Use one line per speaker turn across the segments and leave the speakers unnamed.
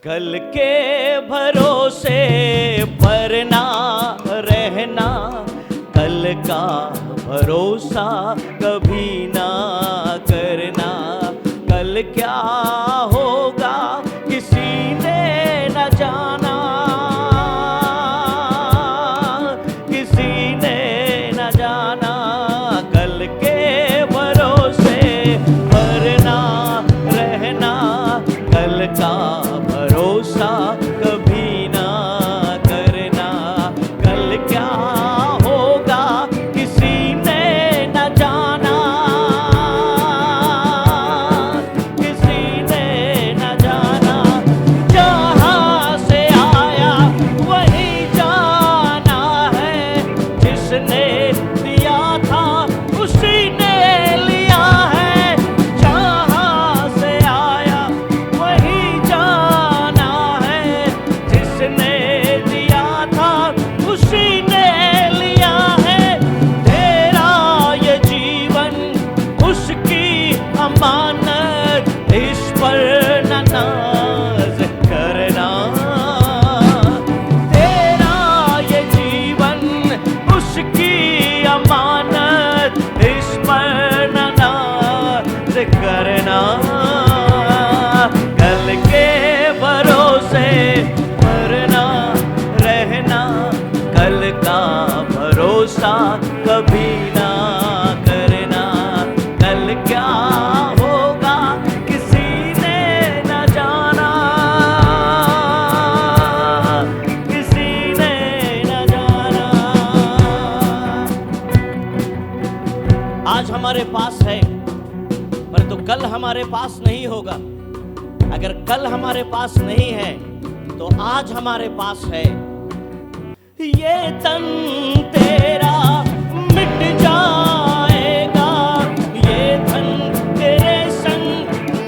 कल के भरोसे पर ना रहना, कल का भरोसा कभी ना करना। कल क्या होगा किसी ने न जाना, किसी ने न जाना। कल के भरोसे पर ना रहना, कल का भरोसा कभी ना करना। कल क्या होगा किसी ने न जाना, किसी ने न जाना। जहाँ से आया वहीं जाना है, जिसने दिया था उसी ने लिया है। जहाँ से आया वहीं जाना है, जिसने दिया था उसी ने लिया है। तेरा ये जीवन उसकी अमानत, इस पर न नाज करना। तेरा ये जीवन उसकी अमानत, इस पर न नाज करना। कल के भरोसे पर ना रहना, कल का भरोसा कभी ना करना। कल क्या होगा किसी ने न जाना, किसी ने न जाना। आज हमारे पास है परंतु कल हमारे पास नहीं होगा। अगर कल हमारे पास नहीं है तो आज हमारे पास है। ये तन तेरा मिट जाएगा, ये धन तेरे संग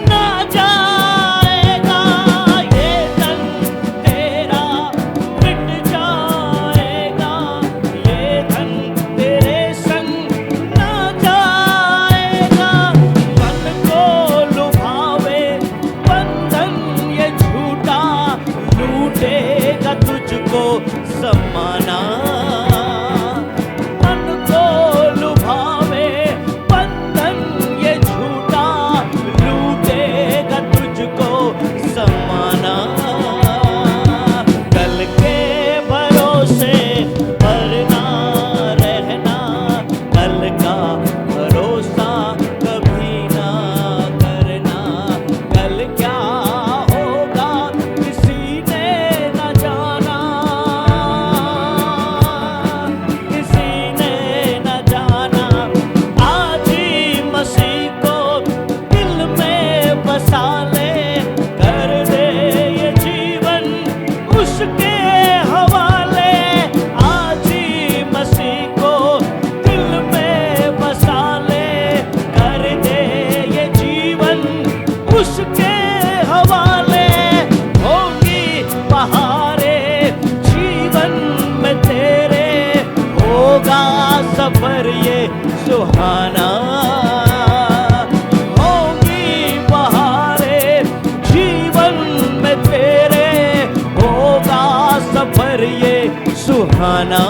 ना जाएगा। ये तन तेरा मिट जाएगा, ये धन तेरे संग ना जाएगा। मन को लुभावे बंधन ये झूठा, लूटेगा तुझको समाना। मन को लुभावे बंधन ये झूठा, लूटेगा तुझको समाना। कल के भरोसे पर ना रहना, कल का भरोसा कभी ना करना। कल क्या होगा किसी ने न जाना, किसी ने न जाना। आज ही मसीह को दिल में बसा ले, कर दे ये जीवन उसके हवाले। आज ही मसीह को दिल में बसा ले, कर दे ये जीवन उसके हवाले। होगी बहारे जीवन में तेरे, होगा सफर ये सुहाना। होगी बहारे जीवन में तेरे, होगा सफर ये सुहाना।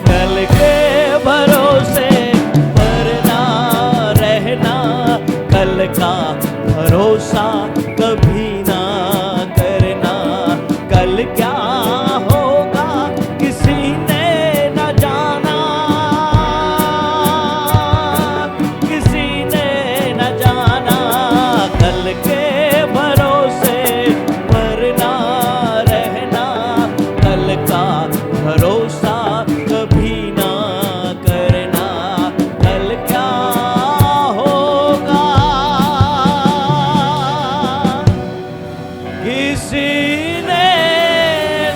कल के भरोसे पर ना रहना, कल का भरोसा कभी ना करना। कल क्या होगा किसी ने न जाना, किसी ने न जाना। कल के भरोसे पर ना रहना, कल का भरोसा कभी ना करना। कल क्या होगा किसी ने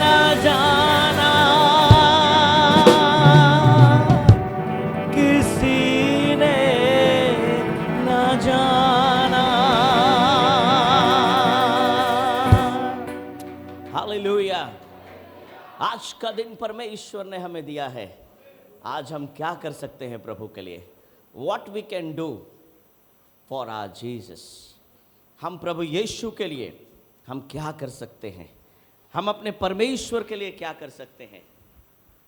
न जाना, किसी ने न जाना। हालेलुया। आज का दिन परमेश्वर ने हमें दिया है। आज हम क्या कर सकते हैं प्रभु के लिए? What we can do for our Jesus। हम प्रभु यीशु के लिए हम क्या कर सकते हैं, हम अपने परमेश्वर के लिए क्या कर सकते हैं।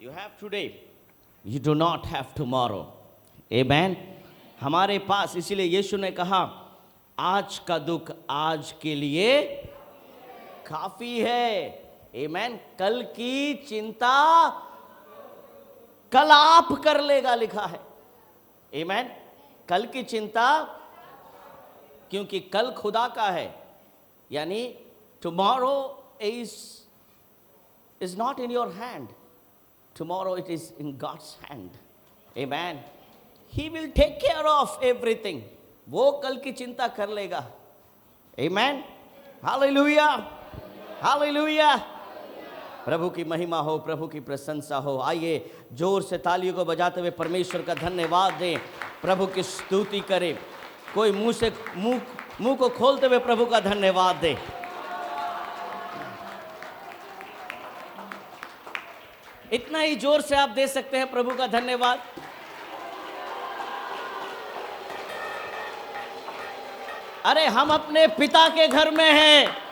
You have today, you do not have tomorrow. Amen. हमारे पास, इसीलिए यीशु ने कहा आज का दुख आज के लिए काफी है। आमेन। कल की चिंता कल आप कर लेगा, लिखा है। आमेन। कल की चिंता, क्योंकि कल खुदा का है, यानी tomorrow is not in your hand. Tomorrow it is in God's hand. Amen. He will take care of everything. वो कल की चिंता कर लेगा। Amen. Hallelujah. Hallelujah. प्रभु की महिमा हो, प्रभु की प्रशंसा हो। आइए जोर से तालियों को बजाते हुए परमेश्वर का धन्यवाद दें, प्रभु की स्तुति करें। कोई मुंह को खोलते हुए प्रभु का धन्यवाद दें। इतना ही जोर से आप दे सकते हैं प्रभु का धन्यवाद। अरे हम अपने पिता के घर में हैं।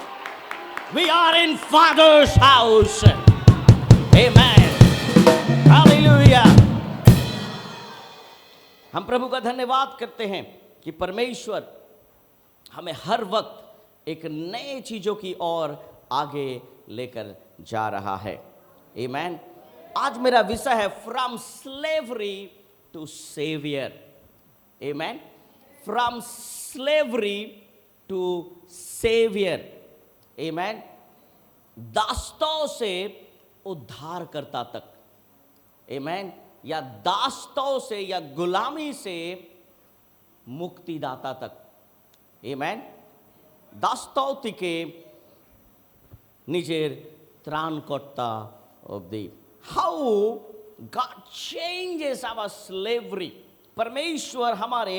We are in Father's house. Amen. Hallelujah. हम प्रभु का धन्यवाद करते हैं कि परमेश्वर हमें हर वक्त एक नए चीजों की ओर आगे लेकर जा रहा है। Amen. आज मेरा विषय है from slavery to saviour. Amen. From slavery to saviour. Amen. दासों से उद्धारकर्ता तक। आमेन। या दासों से या गुलामी से मुक्तिदाता तक। आमेन। दासों থেকে নিজের ত্রাণকর্তা অবধি। How God changes our slavery. परमेश्वर हमारे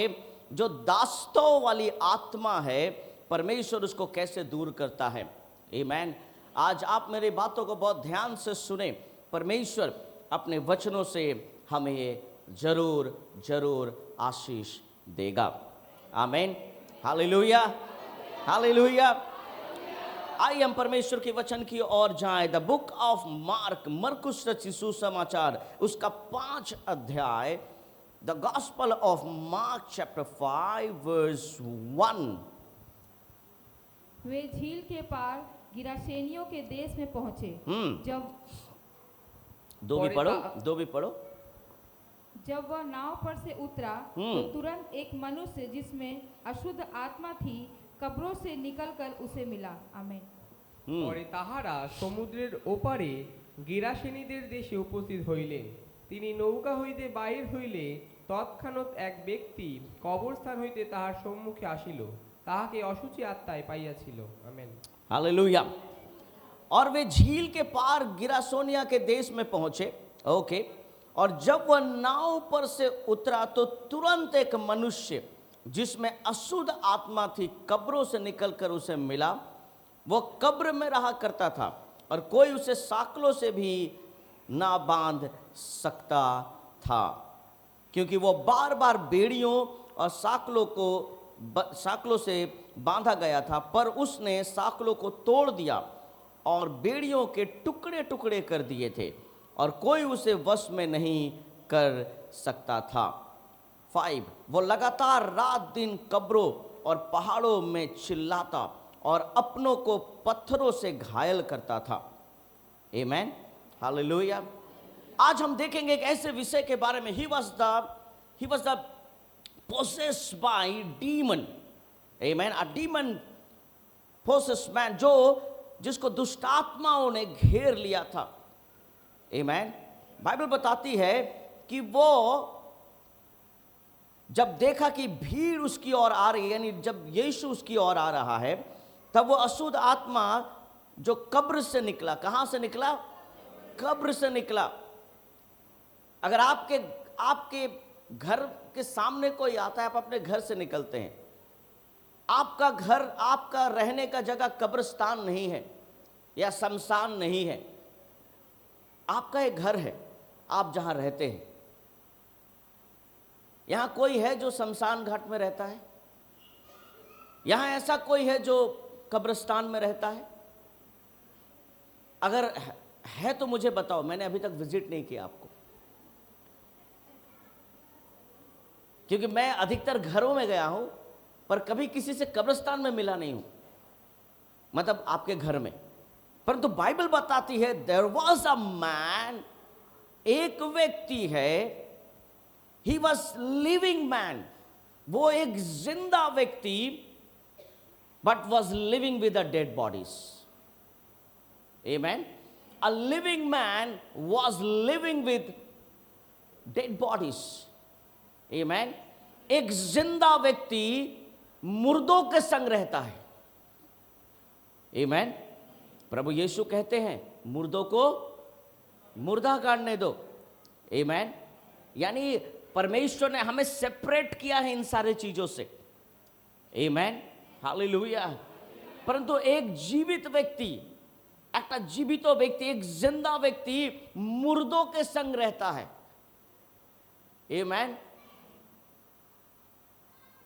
जो दासों वाली आत्मा है, परमेश्वर उसको कैसे दूर करता है। आमेन। आज आप मेरी बातों को बहुत ध्यान से सुने। परमेश्वर अपने वचनों से हमें जरूर जरूर आशीष देगा। आमीन। हालेलुया। हालेलुया। आइए हम परमेश्वर के वचन की ओर जाएं। द बुक ऑफ मार्क, मरकुस रचित सुसमाचार, उसका 5 अध्याय। The gospel of Mark chapter 5 verse 1।
वे झील के पार गिरासेनियों के देश में पहुंचे। जब
दो भी पढ़ो।
जब वह नाव पर से उतरा तो तुरंत एक मनुष्य जिसमें अशुद्ध आत्मा थी कब्रों से निकलकर उसे मिला। आमीन।
পরে তাহারা সমুদ্রের ওপারে গেরাসেনীদের দেশে উপস্থিত হইলেন। তিনি নৌকা হইতে বাহির হইলে তৎক্ষণাৎ এক ব্যক্তি কবরস্থান হইতে তাহার সম্মুখে আসিল, তাহাকে অশুচি আত্মায় পাইয়াছিল। আমেন।
हालेलुया। और वे झील के पार गिरासोनिया के देश में पहुंचे। ओके। और जब वह नाव पर से उतरा तो तुरंत एक मनुष्य जिसमें अशुद्ध आत्मा थी कब्रों से निकलकर उसे मिला। वो कब्र में रहा करता था और कोई उसे साकलों से भी ना बांध सकता था, क्योंकि वो बार बार बेड़ियों और साकलों से बांधा गया था। पर उसने साकलों को तोड़ दिया और बेड़ियों के टुकड़े टुकड़े कर दिए थे और कोई उसे वश में नहीं कर सकता था। 5। वो लगातार रात दिन कब्रों और पहाड़ों में चिल्लाता और अपनों को पत्थरों से घायल करता था। आमीन। हालेलुया। आज हम देखेंगे एक ऐसे विषय के बारे में। He was the possessed by demon. Amen. A demon possessed man, जिसको दुष्ट आत्माओं ने घेर लिया था। Amen. बाइबल बताती है कि वो जब देखा कि भीड़ उसकी ओर आ रही है, यानी जब यीशु उसकी ओर आ रहा है, तब वो अशुद्ध आत्मा जो कब्र से निकला। कहां से निकला? कब्र से निकला। अगर आपके घर के सामने कोई आता है, आप अपने घर से निकलते हैं। आपका घर, आपका रहने का जगह कब्रिस्तान नहीं है या शमशान नहीं है। आपका एक घर है, आप जहां रहते हैं। यहां कोई है जो शमशान घाट में रहता है? यहां ऐसा कोई है जो कब्रिस्तान में रहता है? अगर है तो मुझे बताओ, मैंने अभी तक विजिट नहीं किया आपको, क्योंकि मैं अधिकतर घरों में गया हूं पर कभी किसी से कब्रिस्तान में मिला नहीं हूं, मतलब आपके घर में। परंतु बाइबल बताती है देयर वाज अ मैन, एक व्यक्ति है, ही वॉज लिविंग मैन, वो एक जिंदा व्यक्ति, but was living with the dead bodies. Amen. A living man was living with dead bodies. Amen. एक जिंदा व्यक्ति मुर्दों के संग रहता है। आमेन। प्रभु यीशु कहते हैं मुर्दों को मुर्दा काटने दो। आमेन। यानी परमेश्वर ने हमें सेपरेट किया है इन सारे चीजों से। आमेन। हालेलुया। परंतु एक जीवित व्यक्ति, एक जीवित व्यक्ति, एक जिंदा व्यक्ति मुर्दों के संग रहता है। आमेन।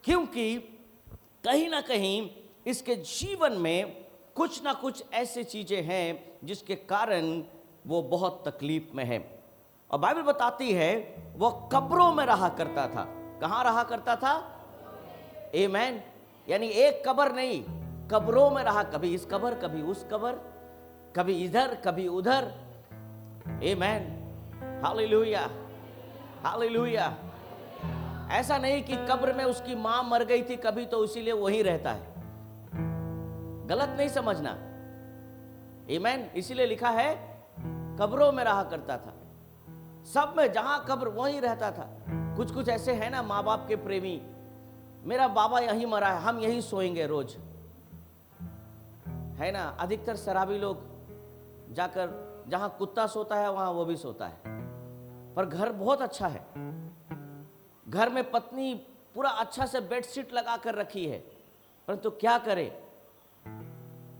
क्योंकि कहीं ना कहीं इसके जीवन में कुछ ना कुछ ऐसी चीजें हैं जिसके कारण वो बहुत तकलीफ में है। और बाइबल बताती है वो कब्रों में रहा करता था। कहां रहा करता था? आमेन। यानी एक कब्र नहीं, कब्रों में रहा, कभी इस कब्र, कभी उस कब्र, कभी इधर, कभी उधर। आमेन। Hallelujah, hallelujah. ऐसा नहीं कि कब्र में उसकी मां मर गई थी कभी तो इसीलिए वहीं रहता है, गलत नहीं समझना। आमेन। इसीलिए लिखा है कब्रों में रहा करता था। सब में जहां कब्र वहीं रहता था। कुछ कुछ ऐसे हैं ना माँ बाप के प्रेमी, मेरा बाबा यहीं मरा है, हम यहीं सोएंगे रोज, है ना। अधिकतर शराबी लोग जाकर जहां कुत्ता सोता है वहां वो भी सोता है। पर घर बहुत अच्छा है, घर में पत्नी पूरा अच्छा से बेडशीट लगा कर रखी है, परंतु क्या करे,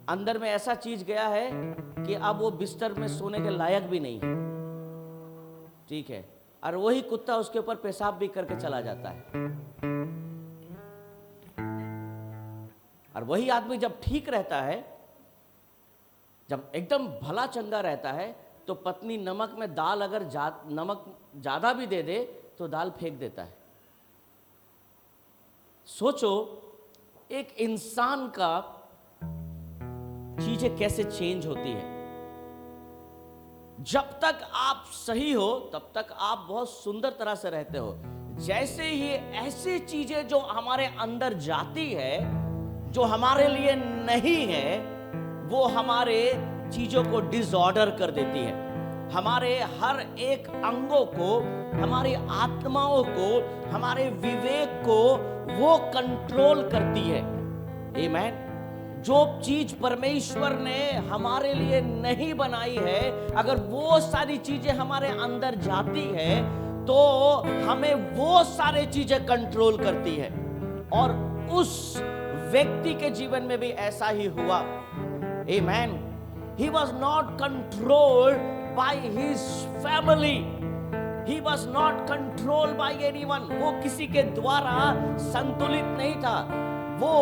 अंदर में ऐसा चीज गया है कि अब वो बिस्तर में सोने के लायक भी नहीं है। ठीक है। और वही कुत्ता उसके ऊपर पेशाब भी करके चला जाता है। और वही आदमी जब ठीक रहता है, जब एकदम भला चंगा रहता है, तो पत्नी नमक में दाल अगर नमक ज्यादा भी दे दे तो दाल फेंक देता है। सोचो एक इंसान का चीजें कैसे चेंज होती है। जब तक आप सही हो तब तक आप बहुत सुंदर तरह से रहते हो। जैसे ही ऐसी चीजें जो हमारे अंदर जाती है, जो हमारे लिए नहीं है, वो हमारे चीजों को डिसऑर्डर कर देती है। हमारे हर एक अंगों को, हमारी आत्माओं को, हमारे विवेक को वो कंट्रोल करती है। आमेन। जो चीज परमेश्वर ने हमारे लिए नहीं बनाई है, अगर वो सारी चीजें हमारे अंदर जाती है तो हमें वो सारी चीजें कंट्रोल करती है। और उस व्यक्ति के जीवन में भी ऐसा ही हुआ। आमेन। He was not controlled by his family. He was not controlled by anyone. वो किसी के द्वारा संतुलित नहीं था, वो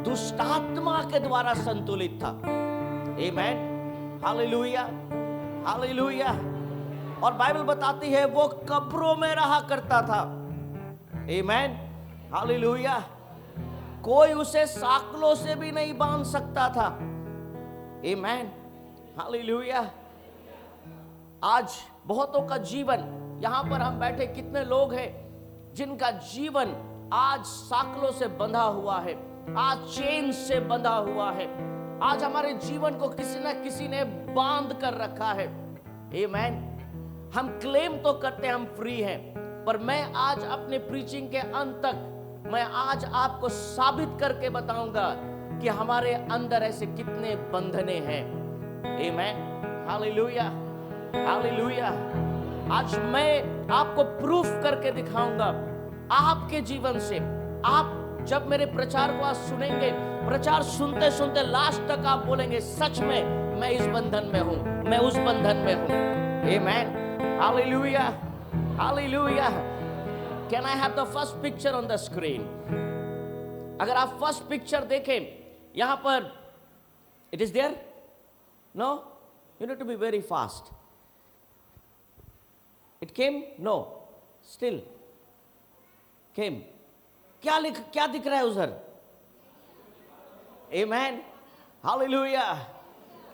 दुष्टात्मा के द्वारा संतुलित था। आमेन। Hallelujah, hallelujah. और बाइबल बताती है वो कब्रों में रहा करता था। आमेन। हालेलुया। कोई उसे साकलों से भी नहीं बांध सकता था। आमेन। हालेलुया। आज बहुतों का जीवन, यहां पर हम बैठे कितने लोग हैं जिनका जीवन आज साकलों से बंधा हुआ है, आज चेन से बंधा हुआ है। आज हमारे जीवन को किसी न किसी ने बांध कर रखा है। आमेन। हम क्लेम तो करते हैं हम फ्री हैं, पर मैं आज अपने प्रीचिंग के अंत तक मैं आज आपको साबित करके बताऊंगा कि हमारे अंदर ऐसे कितने बंधने हैं। आमेन। Hallelujah, hallelujah. आज मैं आपको प्रूफ करके दिखाऊंगा आपके जीवन से। आप जब मेरे प्रचार को आज सुनेंगे, प्रचार सुनते सुनते लास्ट तक आप बोलेंगे सच में मैं इस बंधन में हूं, मैं उस बंधन में हूं। Amen. Hallelujah, hallelujah. Can I have the first picture on the screen? अगर आप फर्स्ट पिक्चर देखें, यहां पर It is there? No? You need to be very fast. It came? No. Still. Came. क्या दिख रहा है उधर? Amen. Hallelujah.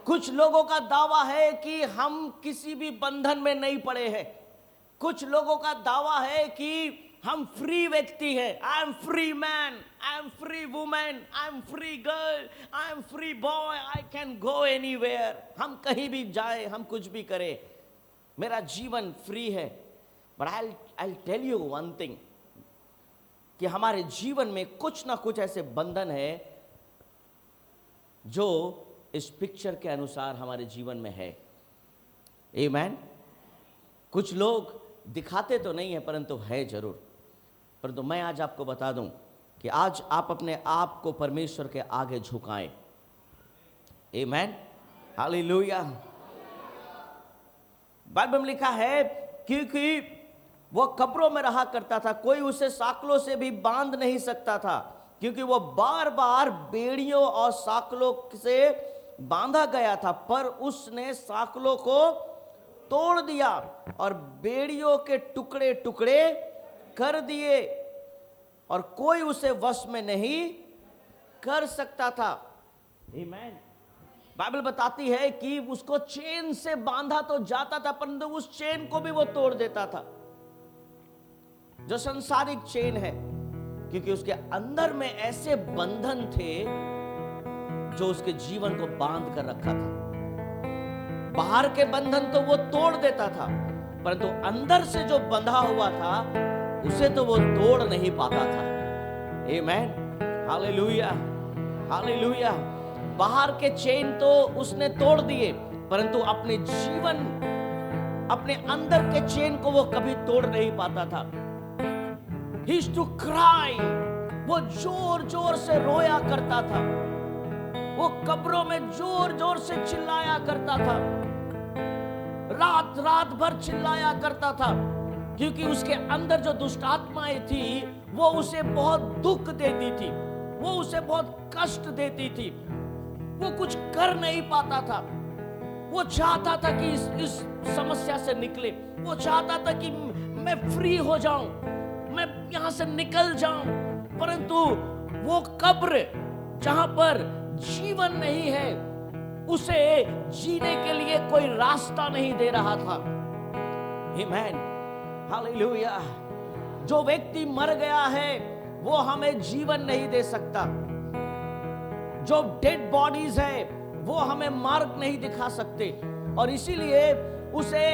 कुछ लोगों का दावा है कि हम किसी भी बंधन में नहीं पड़े हैं। कुछ लोगों का दावा है कि हम फ्री व्यक्ति हैं। I am free man, I am free women, I am free girl, I am free boy, I can go anywhere. हम कहीं भी जाए, हम कुछ भी करें, मेरा जीवन फ्री है। But I tell you one thing, कि हमारे जीवन में कुछ ना कुछ ऐसे बंधन है जो इस पिक्चर के अनुसार हमारे जीवन में है। आमेन। कुछ लोग दिखाते तो नहीं है, परंतु है जरूर। परंतु मैं आज आपको बता दूं कि आज आप अपने आप को परमेश्वर के आगे झुकाएं। आमेन। हालेलुया। बाइबल में लिखा है क्योंकि वो कब्रों में रहा करता था, कोई उसे साकलों से भी बांध नहीं सकता था, क्योंकि वो बार बार बेड़ियों और साकलों से बांधा गया था। पर उसने साकलों को तोड़ दिया और बेड़ियों के टुकड़े टुकड़े कर दिए, और कोई उसे वश में नहीं कर सकता था। आमीन। बाइबल बताती है कि उसको चेन से बांधा तो जाता था, परंतु उस चेन को भी वो तोड़ देता था, जो संसारिक चेन है, क्योंकि उसके अंदर में ऐसे बंधन थे जो उसके जीवन को बांध कर रखा था। बाहर के बंधन तो वो तोड़ देता था, परंतु अंदर से जो बंधा हुआ था उसे तो वो तोड़ नहीं पाता था। आमीन। Hallelujah, hallelujah. बाहर के चेन तो उसने तोड़ दिए, परंतु अपने जीवन, अपने अंदर के चेन को वो कभी तोड़ नहीं पाता था। He used to cry. वो जोर जोर से रोया करता था, वो कब्रों में जोर जोर से चिल्लाया करता था, रात रात भर चिल्लाया करता था, क्योंकि उसके अंदर जो दुष्ट आत्माएं थी वो उसे बहुत दुख देती थी, वो उसे बहुत कष्ट देती थी, वो कुछ कर नहीं पाता था। वो चाहता था कि इस समस्या से निकले, वो चाहता था कि मैं फ्री हो जाऊं, मैं यहां से निकल जाऊं, परंतु वो कब्र जहां पर जीवन नहीं है, उसे जीने के लिए कोई रास्ता नहीं दे रहा था। आमीन। हालेलुया। जो व्यक्ति मर गया है वो हमें जीवन नहीं दे सकता। जो डेड बॉडीज है वो हमें मार्ग नहीं दिखा सकते, और इसीलिए उसे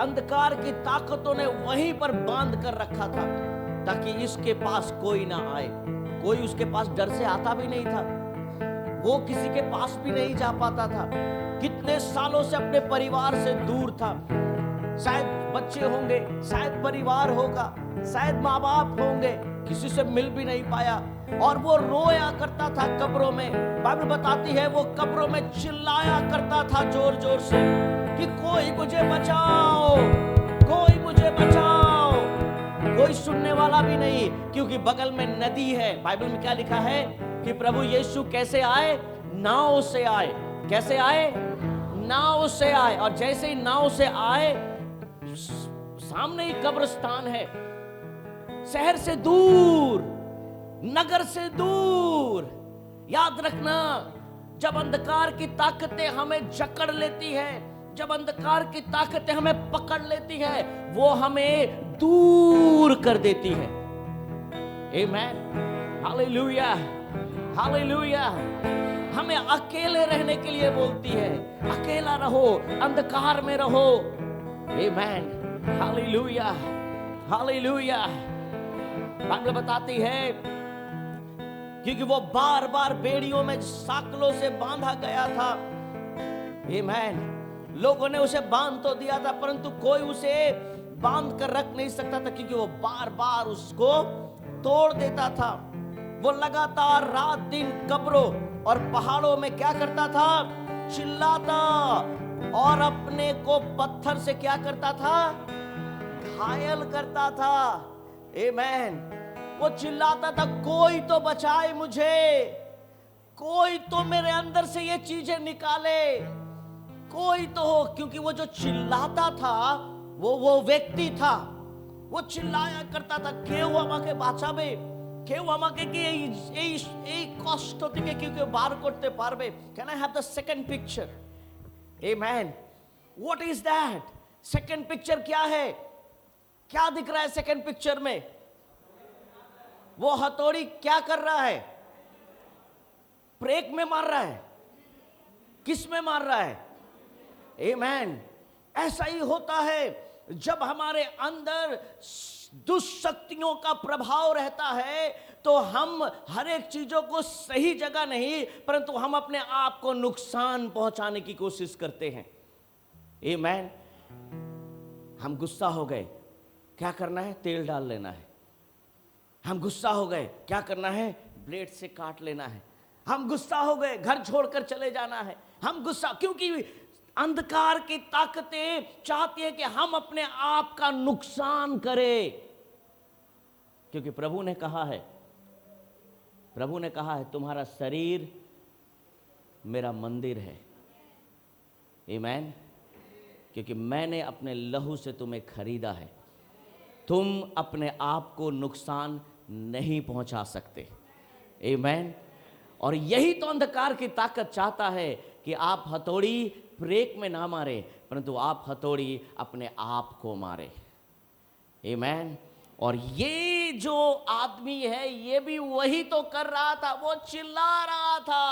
अंधकार की ताकतों ने वहीं पर बांध कर रखा था, ताकि इसके पास कोई ना आए। कोई उसके पास डर से आता भी नहीं था, वो किसी के पास भी नहीं जा पाता था। कितने सालों से अपने परिवार से दूर था। शायद बच्चे होंगे, शायद परिवार होगा, शायद माँ बाप होंगे, किसी से मिल भी नहीं पाया, और वो रोया करता था कब्रों में। बाइबल बताती है वो कब्रों में चिल्लाया करता था जोर जोर से कि कोई मुझे बचाओ, कोई मुझे बचाओ। कोई सुनने वाला भी नहीं, क्योंकि बगल में नदी है। बाइबल में क्या लिखा है कि प्रभु यीशु कैसे आए? नाव से आए। कैसे आए? नाव से आए। और जैसे ही नाव से आए, सामने ही कब्रिस्तान है, शहर से दूर, नगर से दूर। याद रखना, जब अंधकार की ताकतें हमें जकड़ लेती है, जब अंधकार की ताकतें हमें पकड़ लेती है, वो हमें दूर कर देती है। आमीन। Hallelujah, hallelujah. हमें अकेले रहने के लिए बोलती है, अकेला रहो, अंधकार में रहो। आमीन। Hallelujah, hallelujah. बाइबल बताती है क्योंकि वो बार बार बेड़ियों में साकलों से बांधा गया था। आमीन। लोगों ने उसे बांध तो दिया था, परंतु कोई उसे बांध कर रख नहीं सकता था, क्योंकि वो बार बार उसको तोड़ देता था। वो लगातार रात दिन कब्रों और पहाड़ों में क्या करता था? चिल्लाता, और अपने को पत्थर से क्या करता था? घायल करता था। आमीन। वो चिल्लाता था, कोई तो बचाए मुझे, कोई तो मेरे अंदर से ये चीजें निकाले, कोई तो हो। क्योंकि वो जो चिल्लाता था वो व्यक्ति था। वो चिल्लाया करता था, केউ আমাকে বাঁচাবে, কেউ আমাকে কি এই কষ্ট থেকে কেউ বার করতে পারবে? Can I have the second picture? Amen. What is that? Second picture क्या है? क्या दिख रहा है सेकंड पिक्चर में? वो हथौड़ी क्या कर रहा है? ब्रेक में मार रहा है। किस में मार रहा है? Amen. ऐसा ही होता है जब हमारे अंदर दुष्शक्तियों का प्रभाव रहता है, तो हम हर एक चीजों को सही जगह नहीं, परंतु हम अपने आप को नुकसान पहुंचाने की कोशिश करते हैं। आमीन। हम गुस्सा हो गए, क्या करना है? तेल डाल लेना है। हम गुस्सा हो गए, क्या करना है? ब्लेड से काट लेना है। हम गुस्सा हो गए, घर छोड़कर चले जाना है। हम गुस्सा, क्योंकि अंधकार की ताकतें चाहती है कि हम अपने आप का नुकसान करें। क्योंकि प्रभु ने कहा है तुम्हारा शरीर मेरा मंदिर है। आमीन। क्योंकि मैंने अपने लहू से तुम्हें खरीदा है। तुम अपने आप को नुकसान नहीं पहुंचा सकते। आमीन। और यही तो अंधकार की ताकत चाहता है कि आप हथौड़ी ब्रेक में ना मारे, परंतु आप हथौड़ी अपने आप को मारे। आमीन। और ये जो आदमी है, ये भी वही तो कर रहा था। वो चिल्ला रहा था।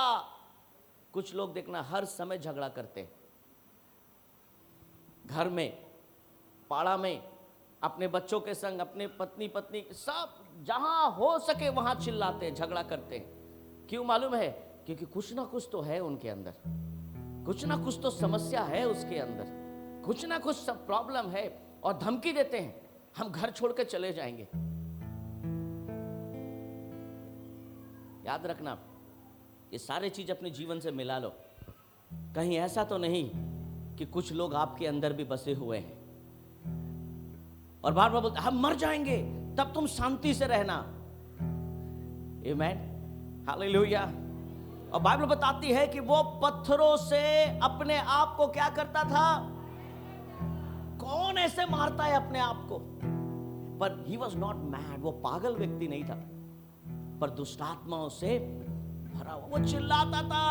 कुछ लोग देखना हर समय झगड़ा करते हैं, घर में, पाड़ा में, अपने बच्चों के संग, अपने पत्नी सब जहां हो सके वहां चिल्लाते हैं, झगड़ा करते हैं। क्यों मालूम है? क्योंकि कुछ ना कुछ तो है उनके अंदर, कुछ ना कुछ तो समस्या है उसके अंदर, कुछ ना कुछ सब प्रॉब्लम है, और धमकी देते हैं हम घर छोड़ के चले जाएंगे। याद रखना, ये सारे चीज अपने जीवन से मिला लो। कहीं ऐसा तो नहीं कि कुछ लोग आपके अंदर भी बसे हुए हैं और बार बार बोलते हम मर जाएंगे, तब तुम शांति से रहना। आमीन। हालेलुया। और बाइबल बताती है कि वो पत्थरों से अपने आप को क्या करता था? कौन ऐसे मारता है अपने आप को? पर ही वॉज नॉट मैड, वो पागल व्यक्ति नहीं था, पर दुष्टात्माओं से भरा हुआ। वो चिल्लाता था।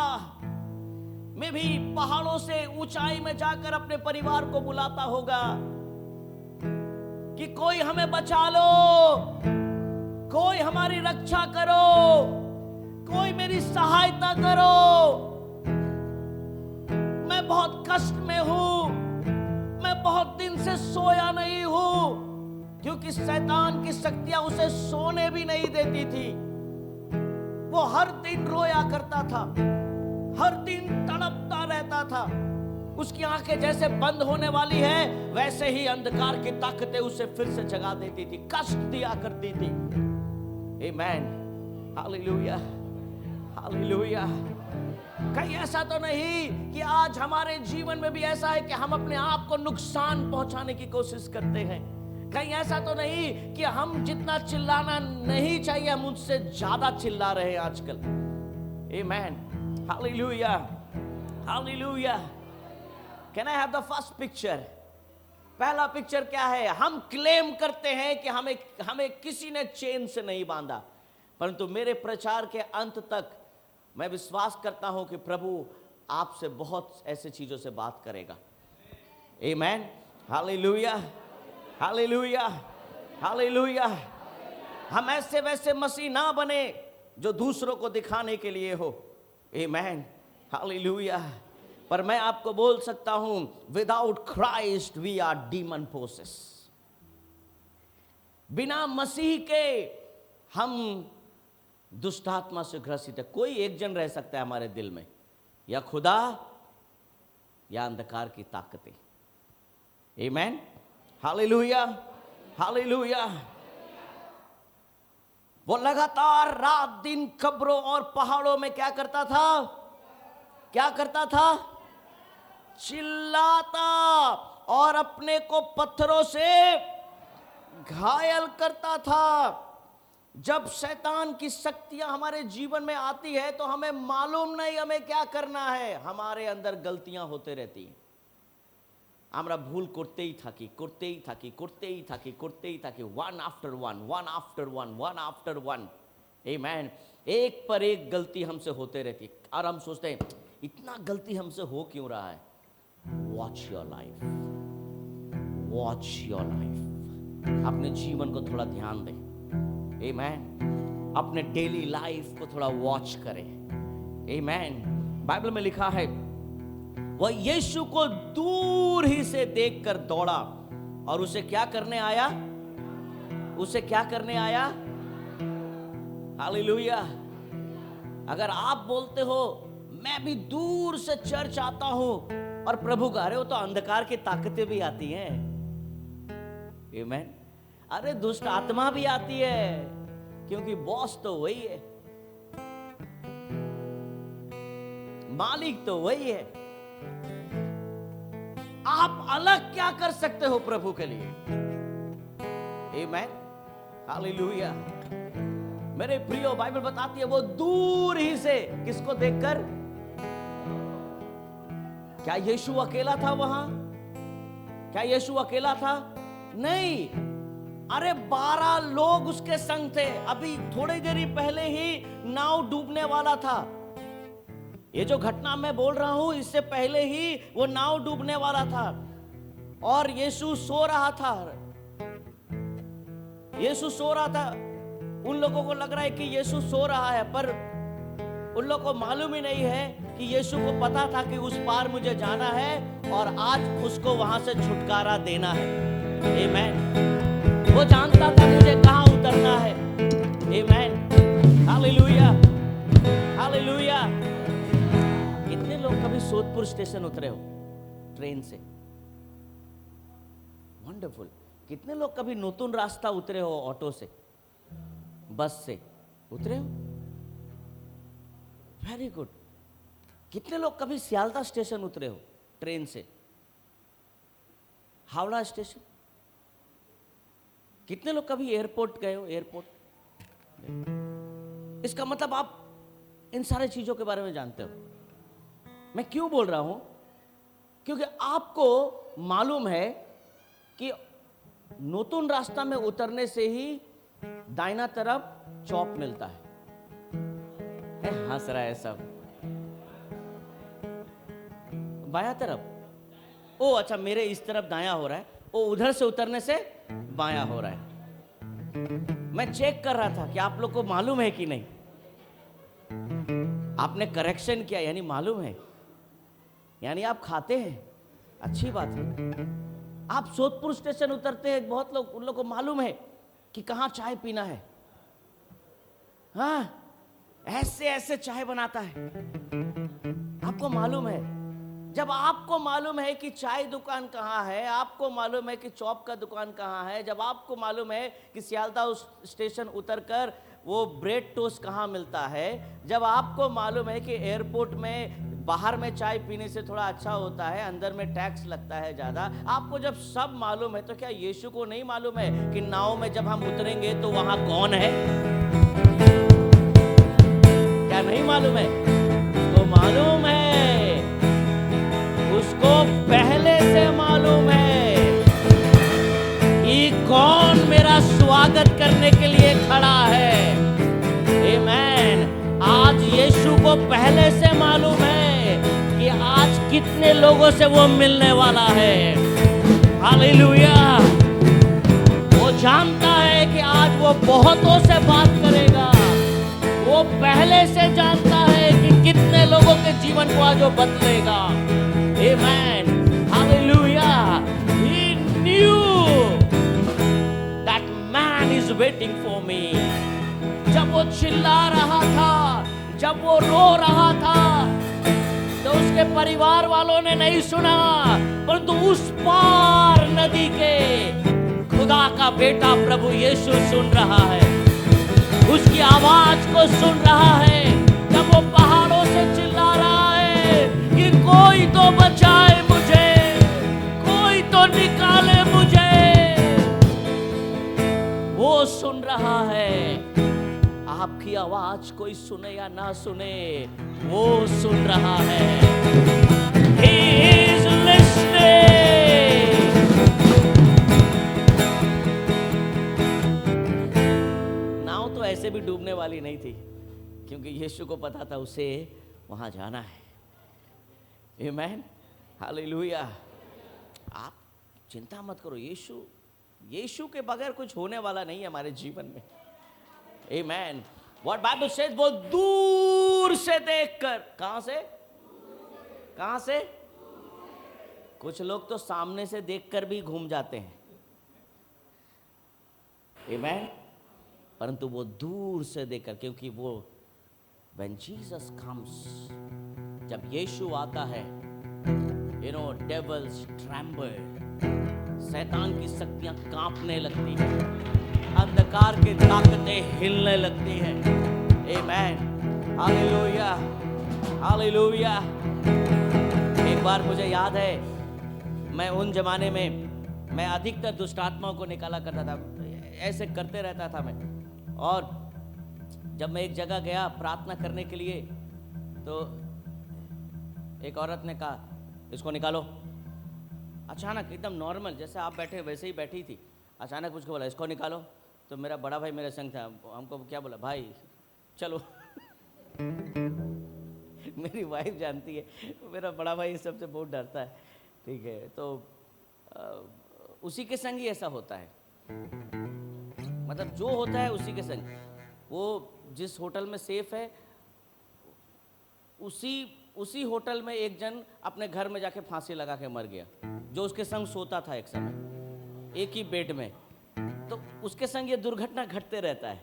मैं भी पहाड़ों से ऊंचाई में जाकर अपने परिवार को बुलाता होगा कि कोई हमें बचा लो, कोई हमारी रक्षा करो, कोई मेरी सहायता करो, मैं बहुत कष्ट में हूं, मैं बहुत दिन से सोया नहीं हूं। क्योंकि शैतान की शक्तियां उसे सोने भी नहीं देती थी। वो हर दिन रोया करता था, हर दिन तड़पता रहता था। उसकी आंखें जैसे बंद होने वाली है, वैसे ही अंधकार की ताकतें उसे फिर से जगा देती थी, कष्ट दिया करती थी। आमीन। Hallelujah, hallelujah. कहीं ऐसा तो नहीं कि आज हमारे जीवन में भी ऐसा है कि हम अपने आप को नुकसान पहुंचाने की कोशिश करते हैं? कहीं ऐसा तो नहीं कि हम जितना चिल्लाना नहीं चाहिए, हम उससे ज्यादा चिल्ला रहे हैं आजकल? आमीन। Hallelujah, hallelujah. Can I have the first picture? पहला पिक्चर क्या है? हम क्लेम करते हैं कि हमें किसी ने चेन से नहीं बांधा, परंतु मेरे प्रचार के अंत तक मैं विश्वास करता हूं कि प्रभु आपसे बहुत ऐसे चीजों से बात करेगा। आमीन। Hallelujah, hallelujah, hallelujah. हम ऐसे वैसे मसीह ना बने जो दूसरों को दिखाने के लिए हो। आमीन। हालेलुया। पर मैं आपको बोल सकता हूं, without Christ we are demon possess. बिना मसीह के हम दुष्टात्मा से ग्रसित है। कोई एक जन रह सकता है हमारे दिल में, या खुदा या अंधकार की ताकतें। आमीन। Hallelujah, hallelujah. वो लगातार रात दिन कब्रों और पहाड़ों में क्या करता था? क्या करता था? चिल्लाता और अपने को पत्थरों से घायल करता था। जब शैतान की शक्तियां हमारे जीवन में आती है तो हमें मालूम नहीं हमें क्या करना है, हमारे अंदर गलतियां होते रहती हैं। আমরা ভুল করতেই থাকি, করতেই থাকি, করতেই থাকি, করতেই থাকি, one after one, one after one, one after one. आमीन। एक पर एक गलती हमसे होते रहती है और हम सोचते हैं इतना गलती हमसे हो क्यों रहा है। Watch your life, watch your life. अपने जीवन को थोड़ा ध्यान दें। आमीन। अपने डेली लाइफ को थोड़ा वॉच करें। आमीन। बाइबल में लिखा है वह यीशु को दूर ही से देखकर दौड़ा और उसे क्या करने आया, उसे क्या करने आया। हालेलुया। अगर आप बोलते हो मैं भी दूर से चर्च आता हूं और प्रभु गा रहे हो, तो अंधकार की ताकतें भी आती हैं। आमीन। अरे दुष्ट आत्मा भी आती है, क्योंकि बॉस तो वही है, मालिक तो वही है। आप अलग क्या कर सकते हो प्रभु के लिए। आमीन। हालेलुया। मेरे प्रियो, बाइबल बताती है वो दूर ही से किसको देखकर। क्या यीशु अकेला था वहां? क्या यीशु अकेला था? नहीं। अरे 12 लोग उसके संग थे। अभी थोड़ी देर पहले ही नाव डूबने वाला था। ये जो घटना मैं बोल रहा हूं, इससे पहले ही वो नाव डूबने वाला था और यीशु सो रहा था। यीशु सो रहा था। उन लोगों को लग रहा है कि यीशु सो रहा है, पर उन लोगों को मालूम ही नहीं है कि यीशु को पता था कि उस पार मुझे जाना है और आज उसको वहां से छुटकारा देना है। आमीन। वो जानता था मुझे कहां उतरना है। आमीन। Hallelujah, hallelujah. कितने लोग कभी सोदपुर स्टेशन उतरे हो ट्रेन से? वंडरफुल। कितने लोग कभी नूतन रास्ता उतरे हो ऑटो से, बस से उतरे हो? Very good. कितने लोग कभी सियालदह स्टेशन उतरे हो ट्रेन से? हावड़ा स्टेशन? कितने लोग कभी एयरपोर्ट गए हो? एयरपोर्ट? इसका मतलब आप इन सारे चीजों के बारे में जानते हो। मैं क्यों बोल रहा हूं? क्योंकि आपको मालूम है कि नूतन रास्ता में उतरने से ही दाहिना तरफ चौक मिलता है। हंस रहा है सब। बाया तरफ, ओ अच्छा, मेरे इस तरफ दाया हो रहा है, ओ उधर से उतरने से बाया हो रहा है। मैं चेक कर रहा था कि आप लोग को मालूम है कि नहीं। आपने करेक्शन किया, यानी मालूम है, यानी आप खाते हैं। अच्छी बात है। आप सोदपुर स्टेशन उतरते हैं, बहुत लोग, उन लोग को मालूम है कि कहां चाय पीना है। हाँ, ऐसे ऐसे चाय बनाता है, आपको मालूम है। जब आपको मालूम है कि चाय दुकान कहाँ है, आपको मालूम है कि चॉप का दुकान कहाँ है, जब आपको मालूम है कि सियालदह स्टेशन उतरकर वो ब्रेड टोस्ट कहाँ मिलता है, जब आपको मालूम है कि एयरपोर्ट में बाहर में चाय पीने से थोड़ा अच्छा होता है, अंदर में टैक्स लगता है ज्यादा, आपको जब सब मालूम है, तो क्या यीशु को नहीं मालूम है कि नाव में जब हम उतरेंगे तो वहां कौन है? क्या नहीं मालूम है? तो मालूम है, उसको पहले से मालूम है कि कौन मेरा स्वागत करने के लिए खड़ा है। आमीन। आज यीशु को पहले से मालूम है कि आज कितने लोगों से वो मिलने वाला है। हालेलुया। वो जानता है कि आज वो बहुतों से बात करेगा। वो पहले से जानता है कि कितने लोगों के जीवन को आज वो बदलेगा। आमीन। Hallelujah. He knew that man is waiting for me। जब वो चिल्ला रहा था, जब वो रो रहा था, तो उसके परिवार वालों ने नहीं सुना, परंतु उस पार नदी के खुदा का बेटा प्रभु यीशु सुन रहा है, उसकी आवाज को सुन रहा है। जब वो पहाड़ों से चिल्ला रहा है कि कोई तो बचाए मुझे, कोई तो निकाले मुझे। वो सुन रहा है। आपकी आवाज कोई सुने या ना सुने, वो सुन रहा है। He is listening. नाव तो ऐसे भी डूबने वाली नहीं थी, क्योंकि यीशु को पता था उसे वहां जाना है। आमेन, हालेलुया। आप चिंता मत करो, यीशु के बगैर कुछ होने वाला नहीं है हमारे जीवन में। आमेन। व्हाट बाइबल सेज, वो दूर से देखकर, कहां से? कुछ लोग तो सामने से देखकर भी घूम जाते हैं। आमेन। परंतु वो दूर से देखकर, क्योंकि वो when Jesus comes, जब यीशु आता है, devils tremble, शैतान की शक्तियां कांपने लगती हैं, अंधकार की ताकतें हिलने लगती हैं। Amen, hallelujah, hallelujah. एक बार मुझे याद है, मैं उन जमाने में मैं अधिकतर दुष्ट आत्माओं को निकाला करता था, ऐसे करते रहता था मैं। और जब मैं एक जगह गया प्रार्थना करने के लिए, तो एक औरत ने कहा, इसको निकालो। अचानक एकदम नॉर्मल, जैसे आप बैठे वैसे ही बैठी थी, अचानक मुझको बोला इसको निकालो। तो मेरा बड़ा भाई मेरे संग था, हमको क्या बोला, भाई चलो। मेरी वाइफ जानती है, मेरा बड़ा भाई इस सबसे बहुत डरता है, ठीक है। तो उसी के संग ही ऐसा होता है, मतलब जो होता है उसी के संग। वो जिस होटल में सेफ है, उसी होटल में एक जन अपने घर में जाके फांसी लगा के मर गया, जो उसके संग सोता था एक समय, एक ही बेड में। तो उसके संग ये दुर्घटना घटते रहता है।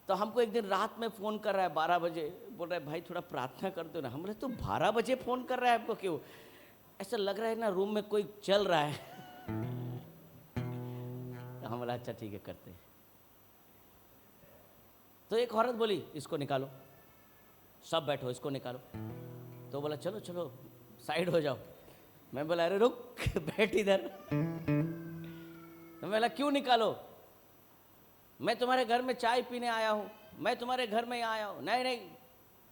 तो हमको एक दिन रात में फ़ोन कर रहा है 12 बजे, बोल रहा है भाई थोड़ा प्रार्थना कर दो ना। हम बोले तो 12 बजे फ़ोन कर रहा है आपको क्यों? ऐसा लग रहा है ना रूम में कोई चल रहा है। तो हम बोला अच्छा ठीक है करते हैं। तो एक औरत बोली इसको निकालो, सब बैठो, इसको निकालो। तो बोला चलो चलो साइड हो जाओ। मैं बोला अरे रुक, बैठ इधर। तो मैं बोला क्यों निकालो? मैं तुम्हारे घर में चाय पीने आया हूँ, मैं तुम्हारे घर में आया हूँ। नहीं नहीं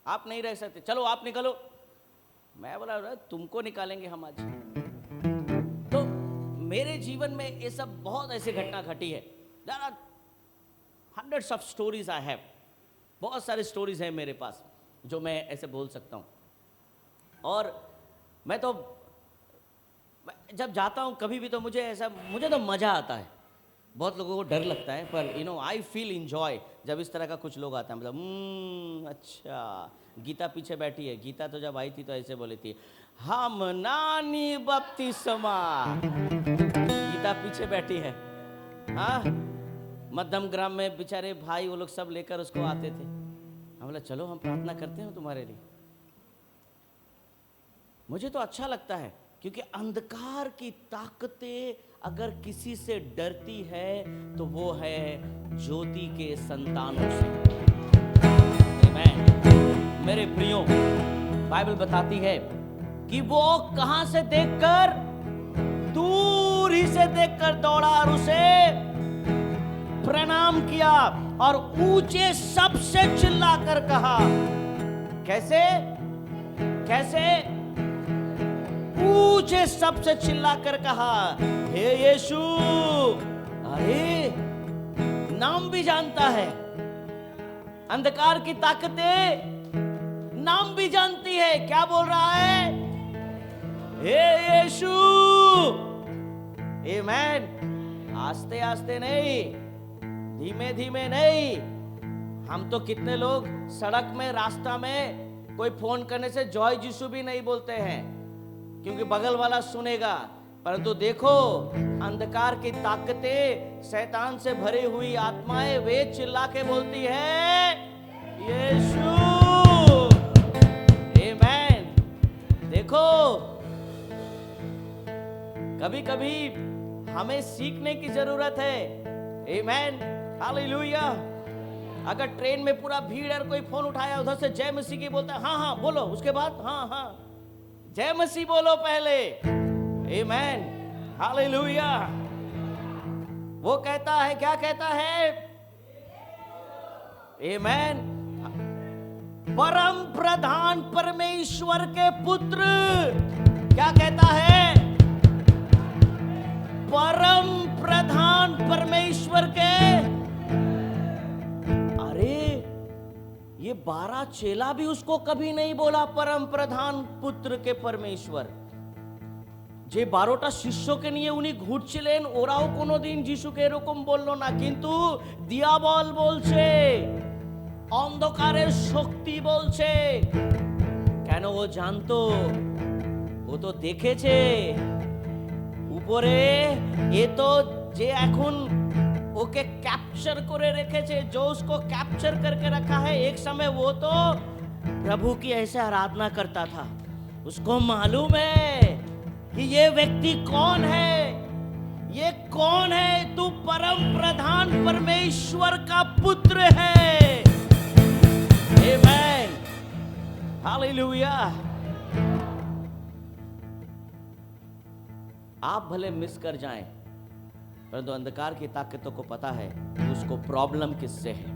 आप नहीं रह सकते, चलो आप निकलो। मैं बोला तुमको निकालेंगे हम आज। तो मेरे जीवन में ये सब बहुत ऐसी घटना घटी है। There are hundreds of stories I have, बहुत सारी स्टोरीज हैं मेरे पास जो मैं ऐसे बोल सकता हूँ। और मैं तो जब जाता हूँ कभी भी, तो मुझे तो मज़ा आता है। बहुत लोगों को डर लगता है, पर आई फील इंजॉय जब इस तरह का कुछ लोग आते हैं। मतलब अच्छा, गीता पीछे बैठी है। गीता तो जब आई थी तो ऐसे बोली थी, हम नानी बपतिस्मा। गीता पीछे बैठी है। हाँ, मध्यम ग्राम में बेचारे भाई वो लोग सब लेकर उसको आते थे। हम बोला चलो हम प्रार्थना करते हैं तुम्हारे लिए। मुझे तो अच्छा लगता है, क्योंकि अंधकार की ताकतें अगर किसी से डरती है तो वो है ज्योति के संतानों से। आमीन। मेरे प्रियो, बाइबल बताती है कि वो कहां से देखकर, दूर ही से देखकर दौड़ा और उसे प्रणाम किया और ऊंचे शब्द से चिल्लाकर कहा। कैसे? ऊंचे शब्द से चिल्लाकर कहा, हे यीशु। अरे नाम भी जानता है, अंधकार की ताकतें नाम भी जानती है। क्या बोल रहा है? हे यीशु। आमीन। आस्ते आस्ते नहीं, धीमे धीमे नहीं। हम तो कितने लोग सड़क में, रास्ता में कोई फोन करने से जॉय यीशु भी नहीं बोलते हैं, क्योंकि बगल वाला सुनेगा। परंतु देखो, अंधकार की ताकतें, शैतान से भरी हुई आत्माएं, वे चिल्ला के बोलती है यीशु। आमीन। देखो, कभी कभी हमें सीखने की जरूरत है। आमीन, हालेलुया। अगर ट्रेन में पूरा भीड़ है, कोई फोन उठाया, उधर से जय मसीह की बोलता है, हाँ हाँ बोलो, उसके बाद हाँ हाँ जय मसीह बोलो पहले। आमीन, हालेलुया। वो कहता है, क्या कहता है? आमेन। परम प्रधान परमेश्वर के पुत्र, क्या कहता है? परम प्रधान परमेश्वर के। अरे ये 12 चेला भी उसको कभी नहीं बोला परम प्रधान पुत्र के परमेश्वर। যে 12টা শিষ্যকে নিয়ে উনি ঘুরছিলেন, ওরাও কোনোদিন যিশুকে এরকম বলল না, কিন্তু দিয়াবল বলছে, অন্ধকারের শক্তি বলছে। কেন? ও জানতো, ও তো দেখেছে উপরে, এ তো যে এখন ओके कैप्चर करे रखे थे, जो उसको कैप्चर करके रखा है, एक समय वो तो प्रभु की ऐसे आराधना करता था। उसको मालूम है कि ये व्यक्ति कौन है, ये कौन है? तू परम प्रधान परमेश्वर का पुत्र है। आमेन, हालेलुया। आप भले मिस कर जाएं, परंतु अंधकार की ताकतों को पता है कि उसको प्रॉब्लम किससे है,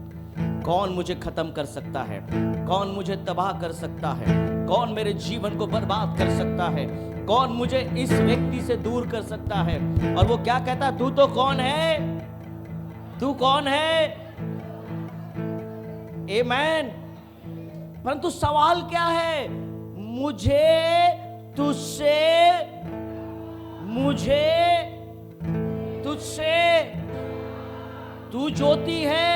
कौन मुझे खत्म कर सकता है, कौन मुझे तबाह कर सकता है, कौन मेरे जीवन को बर्बाद कर सकता है, कौन मुझे इस व्यक्ति से दूर कर सकता है। और वो क्या कहता? तू तो कौन है? तू कौन है? आमेन। परंतु सवाल क्या है? मुझे तुझसे, मुझे तुझसे, तू ज्योति है,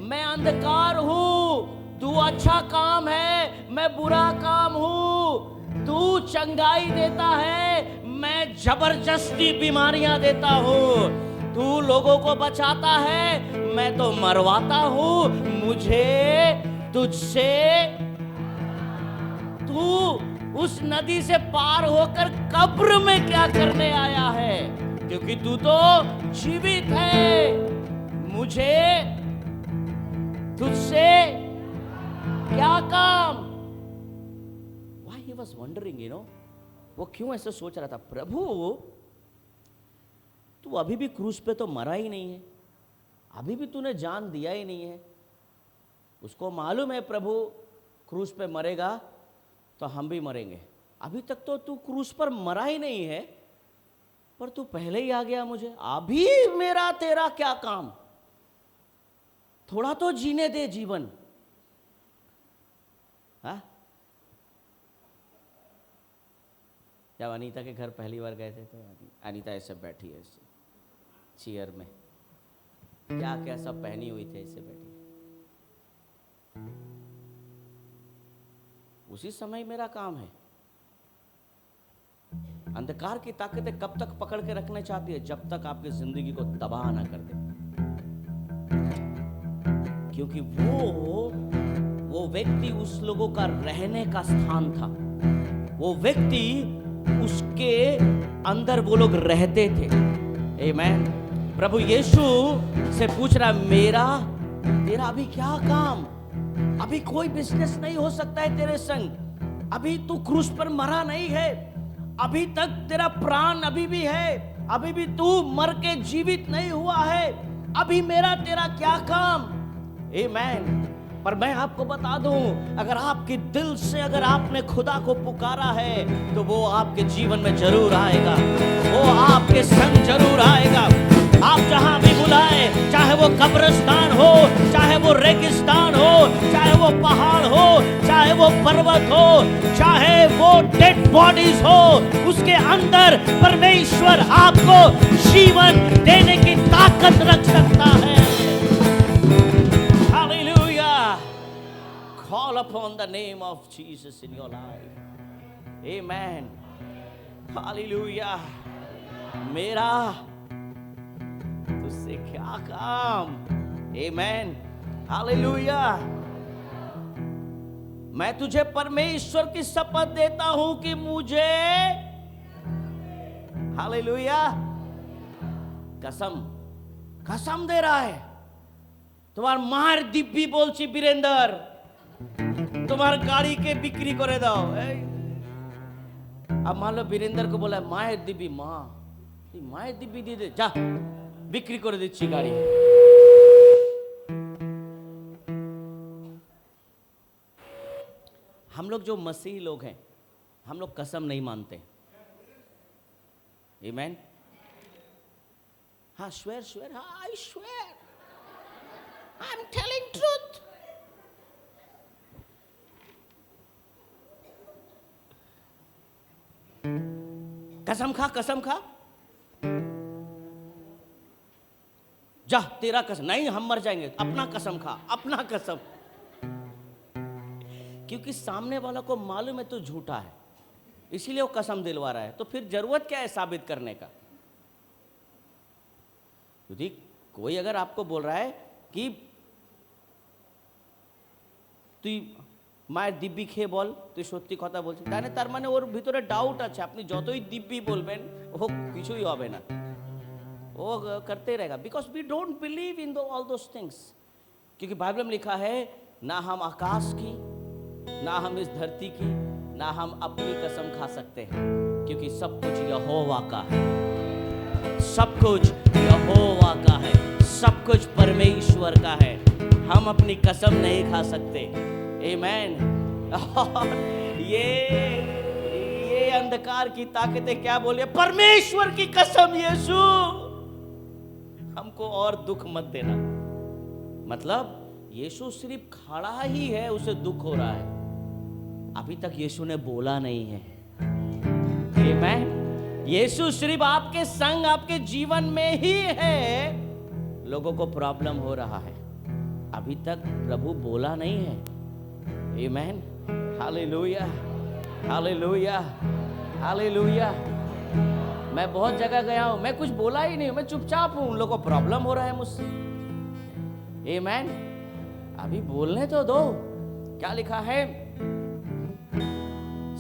मैं अंधकार हूं, तू अच्छा काम है, मैं बुरा काम हूं, तू चंगाई देता है, मैं जबरदस्ती बीमारियां देता हूं, तू लोगों को बचाता है, मैं तो मरवाता हूं। मुझे तुझसे, तू उस नदी से पार होकर कब्र में क्या करने आया है? क्योंकि तू तो जीवित है। मुझे तुझसे क्या काम? Why he was wondering, you know? वो क्यों ऐसे सोच रहा था? प्रभु, तू अभी भी क्रूस पे तो मरा ही नहीं है, अभी भी तूने जान दिया ही नहीं है। उसको मालूम है प्रभु क्रूस पे मरेगा तो हम भी मरेंगे। अभी तक तो तू क्रूस पर मरा ही नहीं है, पर तू पहले ही आ गया मुझे। अभी मेरा तेरा क्या काम? थोड़ा तो जीने दे जीवन। हाँ, जब अनीता के घर पहली बार गए थे तो अनीता ऐसे बैठी है, ऐसे चेयर में, क्या क्या सब पहनी हुई थी, ऐसे बैठी। उसी समय मेरा काम है। अंधकार की ताकतें कब तक पकड़ के रखना चाहती है? जब तक आपकी जिंदगी को तबाह ना कर दे। क्योंकि वो व्यक्ति उस लोगों का रहने का स्थान था, वो व्यक्ति उसके अंदर वो लोग रहते थे। आमेन। प्रभु यीशु से पूछ रहा, मेरा तेरा अभी क्या काम? अभी कोई बिजनेस नहीं हो सकता है तेरे संग, अभी तू क्रूस पर मरा नहीं है, अभी तक तेरा प्राण अभी भी है, अभी भी तू मर के जीवित नहीं हुआ है, अभी मेरा तेरा क्या काम? आमेन। पर मैं आपको बता दूं, अगर आपके दिल से अगर आपने खुदा को पुकारा है तो वो आपके जीवन में जरूर आएगा, वो आपके संग जरूर आएगा। आप जहां भी बुलाए, चाहे वो कब्रिस्तान हो, चाहे वो रेगिस्तान हो, चाहे वो पहाड़ हो, चाहे वो पर्वत हो, चाहे वो डेड बॉडीज हो, उसके अंदर परमेश्वर आपको जीवन देने की ताकत रख सकता है। Hallelujah. Call upon the name of Jesus in your life. Amen. Hallelujah. मेरा तुझसे क्या काम? Amen. Hallelujah. मैं तुझे परमेश्वर की शपथ देता हूं कि मुझे, हालेलुया, कसम दे रहा है। তোমার মার দিব্যি বলছি বীরেন্দর, তোমার গাড়িকে বিক্রি করে দাও। अब मान लो वीरेंद्र को बोला मायर दिव्य, माँ मायर दिव्य दे दे, जा বিক্রি করে দিচ্ছি গাড়ি। हम लोग जो मसीही लोग हैं, हम लोग कसम नहीं मानते। आमीन। हाँ, स्वेयर स्वेयर, हाँ I swear, I am telling truth. कसम खा, कसम खा, जा तेरा कसम नहीं, हम मर जाएंगे, अपना कसम खा, अपना कसम। क्योंकि सामने वाला को मालूम है तो झूठा है, इसीलिए वो कसम दिलवा रहा है। तो फिर जरूरत क्या है साबित करने का? यदि कोई अगर आपको बोल रहा है कि তুই মায়ের দিব্যি খেয়ে বল তুই সত্যি কথা বলছিস, তাহলে তার মানে ওর ভিতরে ডাউট আছে। আপনি যতই দিব্যি বলবেন ও কিছুই হবে না, वो करते रहेगा। Because we don't believe in all those things. क्योंकि बाइबल में लिखा है ना हम आकाश की, ना हम इस धरती की, ना हम अपनी कसम खा सकते हैं, क्योंकि सब कुछ यहोवा का है, सब कुछ यहोवा का है, सब कुछ परमेश्वर का है। हम अपनी कसम नहीं खा सकते। आमीन। और ये अंधकार की ताकतें क्या बोले? परमेश्वर की कसम यीशु हमको और दुख मत देना। मतलब यीशु सिर्फ खड़ा ही है, उसे दुख हो रहा है, अभी तक यीशु ने बोला नहीं है। आमीन। यीशु सिर्फ आपके संग आपके जीवन में ही है, लोगों को प्रॉब्लम हो रहा है, अभी तक प्रभु बोला नहीं है। आमीन। Hallelujah, hallelujah, hallelujah. मैं बहुत जगह गया हूं, मैं कुछ बोला ही नहीं, मैं चुपचाप हूं, उन लोगों को प्रॉब्लम हो रहा है मुझसे। आमीन। अभी बोलने तो दो। क्या लिखा है?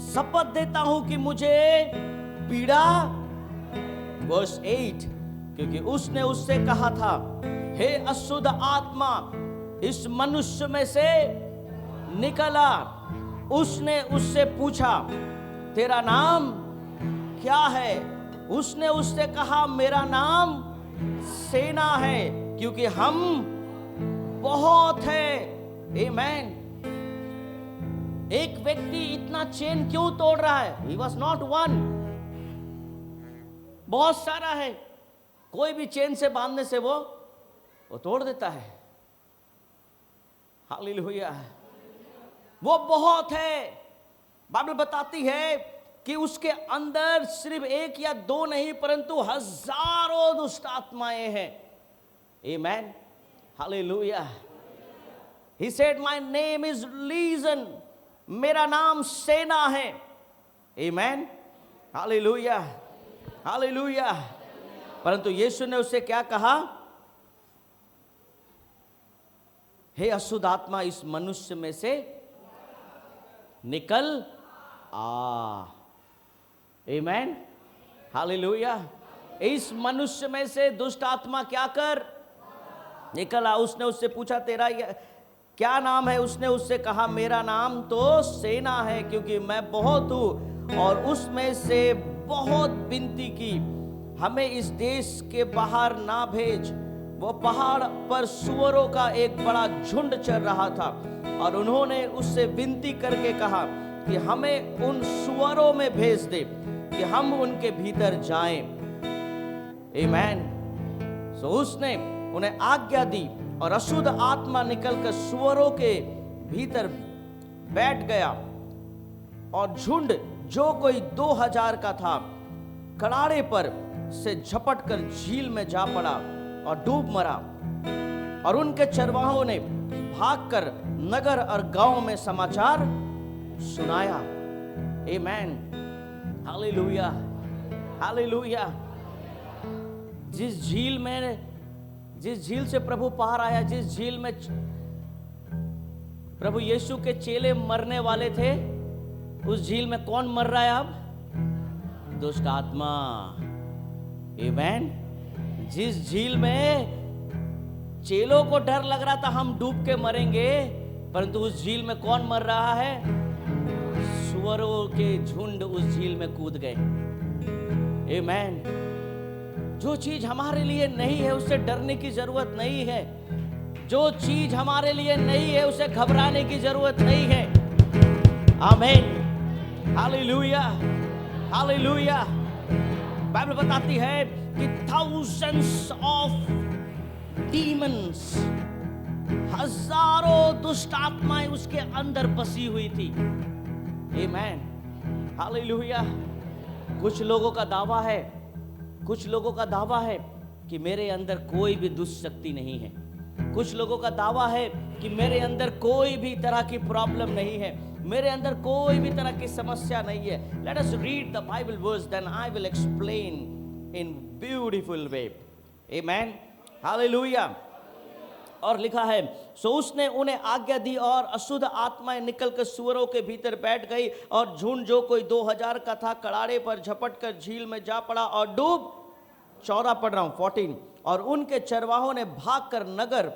शपथ देता हूं कि मुझे पीड़ा, वर्स 8, क्योंकि उसने उससे कहा था, हे अशुद्ध आत्मा इस मनुष्य में से निकला। उसने उससे पूछा, तेरा नाम क्या है? उसने उससे कहा, मेरा नाम सेना है, क्योंकि हम बहुत है। आमीन। एक व्यक्ति इतना चेन क्यों तोड़ रहा है? He was not one, बहुत सारा है। कोई भी चेन से बांधने से वो तोड़ देता है। हालेलुया। वो बहुत है। बाइबल बताती है कि उसके अंदर सिर्फ एक या दो नहीं, परंतु हजारों दुष्ट आत्माएं हैं। आमीन। Hallelujah. He said, my name is Legion, मेरा नाम सेना है। आमीन। Hallelujah, hallelujah. परंतु यीशु ने उससे क्या कहा? हे अशुद्ध आत्मा इस मनुष्य में से निकल आ। आमीन। हालेलुया। इस मनुष्य में से दुष्ट आत्मा क्या कर? निकल आ। उसने उससे पूछा, तेरा क्या नाम है? उसने उससे कहा, मेरा नाम तो सेना है, क्योंकि मैं बहुत हूं। और उसमें से बहुत विनती की, हमें इस देश के बाहर ना भेज। वो पहाड़ पर सुअरों का एक बड़ा झुंड चल रहा था, और उन्होंने उससे विनती करके कहा कि हमें उन सुअरों में भेज दे कि हम उनके भीतर जाएं। आमीन। सो उसने उन्हें आज्ञा दी, और अशुद्ध आत्मा निकलकर सुअरों के भीतर बैठ गया, और झुंड जो कोई 2000 का था कड़ाड़े पर से झपटकर झील में जा पड़ा और डूब मरा। और उनके चरवाहों ने भागकर नगर और गांव में समाचार सुनाया। आमीन। Hallelujah, hallelujah. जिस झील से प्रभु पार आया, जिस झील में प्रभु यीशु के चेले मरने वाले थे, उस झील में कौन मर रहा है अब? दुष्ट आत्मा। आमीन। जिस झील में चेलों को डर लग रहा था हम डूब के मरेंगे, परंतु उस झील में कौन मर रहा है? सुअरों के झुंड उस झील में कूद गए। आमीन। जो चीज हमारे लिए नहीं है उससे डरने की जरूरत नहीं है। जो चीज हमारे लिए नहीं है उसे घबराने की जरूरत नहीं है। आमीन, हालेलुया, हालेलुया। बाइबल बताती है कि थाउजेंड्स ऑफ डीमंस, हजारों दुष्ट आत्माएं उसके अंदर बसी हुई थी। आमीन, हालेलुया। कुछ लोगों का दावा है, कुछ लोगों का दावा है कि मेरे अंदर कोई भी दुष्ट शक्ति नहीं है। कुछ लोगों का दावा है कि मेरे अंदर कोई भी तरह की प्रॉब्लम नहीं है, मेरे अंदर कोई भी तरह की समस्या नहीं है। Let us read the Bible verse, then I will explain in beautiful way. Amen, hallelujah. और लिखा है, सो उसने उन्हें आज्ञा दी और अशुद्ध आत्माएं निकलकर सुअरों के भीतर बैठ गई और झुंड जो कोई 2000 का था कड़ाड़े पर झपट कर झील में जा पड़ा और डूब, 14 पढ़ रहा हूं 14, और उनके चरवाहों ने भागकर नगर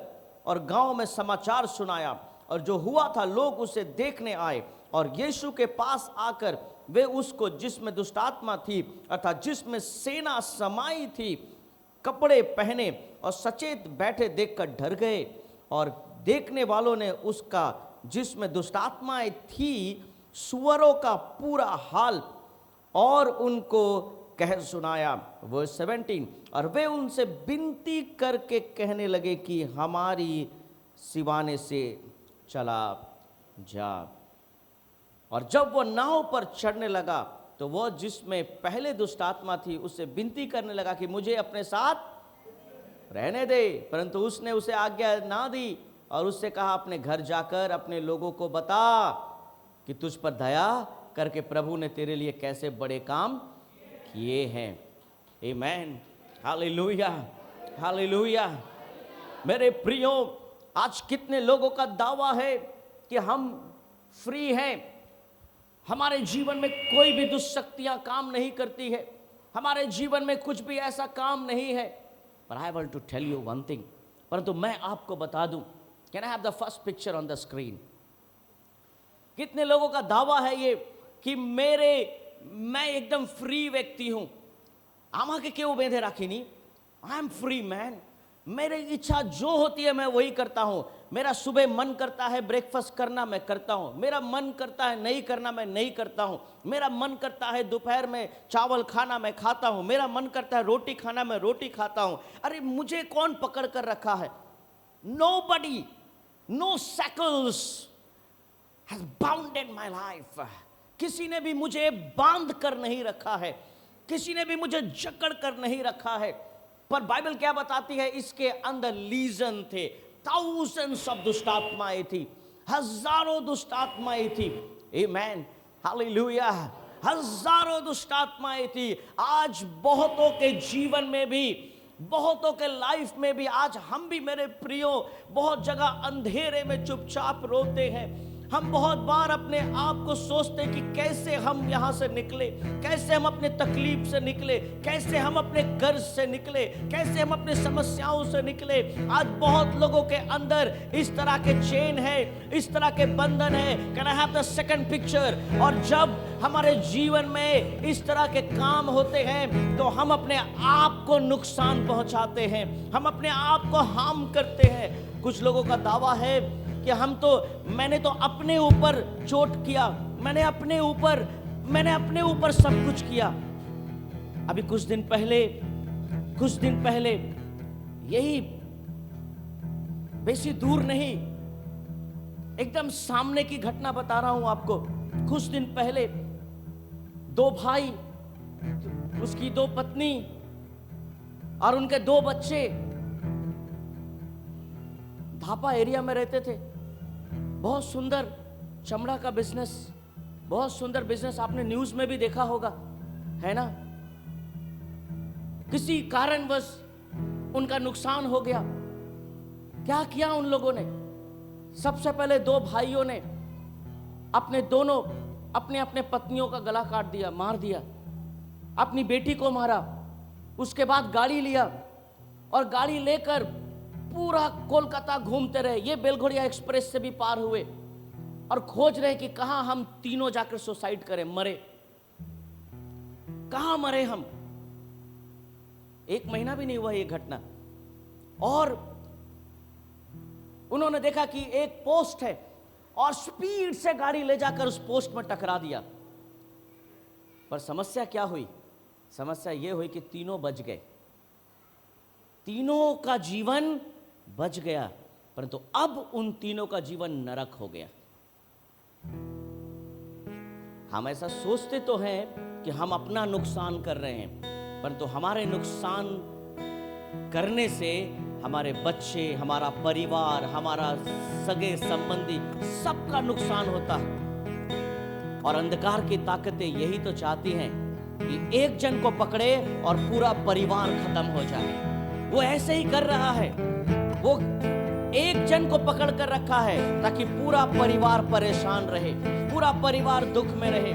और गांव में समाचार सुनाया, और जो हुआ था लोग उसे देखने आए और यीशु के पास आकर वे उसको जिसमें दुष्टात्मा थी अर्थात जिसमें सेना समाई थी कपड़े पहने और सचेत बैठे देखकर डर गए। और देखने वालों ने उसका जिसमें दुष्टात्माएं थी सुअरों का पूरा हाल और उनको कह सुनाया। वर्स 17, और वे उनसे विनती करके कहने लगे कि हमारी सिवाने से चला जा। और जब वह नाव पर चढ़ने लगा तो वह जिसमें पहले दुष्टात्मा थी उससे विनती करने लगा कि मुझे अपने साथ रहने दे, परंतु उसने उसे आज्ञा ना दी और उससे कहा अपने घर जाकर अपने लोगों को बता कि तुझ पर दया करके प्रभु ने तेरे लिए कैसे बड़े काम किए हैं। आमीन, हालेलुया, हालेलुया। मेरे प्रियो, आज कितने लोगों का दावा है कि हम फ्री हैं, हमारे जीवन में कोई भी दुष्शक्तियां काम नहीं करती है, हमारे जीवन में कुछ भी ऐसा काम नहीं है। पर I want to tell you one thing, परंतु मैं आपको बता दूं, can I have the first picture on the screen? कितने लोगों का दावा है ये कि मैं एकदम फ्री व्यक्ति हूं, आमा के क्यों बेंधे राखी नहीं, आई एम फ्री मैन, मेरी इच्छा जो होती है मैं वही करता हूं, मेरा सुबह मन करता है ब्रेकफास्ट करना मैं करता हूं, मेरा मन करता है नहीं करना मैं नहीं करता हूं, मेरा मन करता है दोपहर में चावल खाना मैं खाता हूं, मेरा मन करता है रोटी खाना मैं रोटी खाता हूं। अरे मुझे कौन पकड़ कर रखा है? Nobody, no shackles has bounded my life. किसी ने भी मुझे बांध कर नहीं रखा है, किसी ने भी मुझे जकड़ कर नहीं रखा है। पर बाइबल क्या बताती है? इसके अंदर लीजन थे, थाउजेंड्स ऑफ दुष्टात्माएं थी, हजारों दुष्टात्माएं थी। आमेन, हालेलुया, हजारों दुष्टात्माएं थी। आज बहुतों के जीवन में भी, बहुतों के लाइफ में भी, आज हम भी मेरे प्रियो बहुत जगह अंधेरे में चुपचाप रोते हैं। हम बहुत बार अपने आप को सोचते हैं कि कैसे हम यहाँ से निकले, कैसे हम अपने तकलीफ से निकले, कैसे हम अपने कर्ज से निकले, कैसे हम अपने समस्याओं से निकले। आज बहुत लोगों के अंदर इस तरह के चेन है, इस तरह के बंधन है। Can I have the second picture? और जब हमारे जीवन में इस तरह के काम होते हैं तो हम अपने आप को नुकसान पहुंचाते हैं, हम अपने आप को हार्म करते हैं। कुछ लोगों का दावा है कि मैंने तो अपने ऊपर चोट किया, मैंने अपने ऊपर सब कुछ किया। अभी कुछ दिन पहले यही बेसी दूर नहीं, एकदम सामने की घटना बता रहा हूं आपको। कुछ दिन पहले 2 भाई, उसकी 2 पत्नी और उनके 2 बच्चे धापा एरिया में रहते थे। बहुत सुंदर चमड़ा का बिजनेस, बहुत सुंदर बिजनेस, आपने न्यूज में भी देखा होगा, है ना? किसी कारणवश उनका नुकसान हो गया। क्या किया उन लोगों ने? सबसे पहले 2 भाइयों ने अपने अपने पत्नियों का गला काट दिया, मार दिया, अपनी बेटी को मारा। उसके बाद गाड़ी लिया और गाड़ी लेकर पूरा कोलकाता घूमते रहे। ये बेलघोड़िया एक्सप्रेस से भी पार हुए और खोज रहे कि कहां हम तीनों जाकर सुसाइड करें, मरे, कहां मरे हम। 1 महीना भी नहीं हुआ ये घटना, और उन्होंने देखा कि एक पोस्ट है और स्पीड से गाड़ी ले जाकर उस पोस्ट में टकरा दिया। पर समस्या क्या हुई? समस्या यह हुई कि तीनों बच गए, तीनों का जीवन बच गया, परंतु अब उन तीनों का जीवन नरक हो गया। हम ऐसा सोचते तो हैं कि हम अपना नुकसान कर रहे हैं, परंतु हमारे नुकसान करने से हमारे बच्चे, हमारा परिवार, हमारा सगे संबंधी, सबका नुकसान होता है। और अंधकार की ताकतें यही तो चाहती हैं कि एक जन को पकड़े और पूरा परिवार खत्म हो जाए। वो ऐसे ही कर रहा है, वो एक जन को पकड़ कर रखा है ताकि पूरा परिवार परेशान रहे, पूरा परिवार दुख में रहे।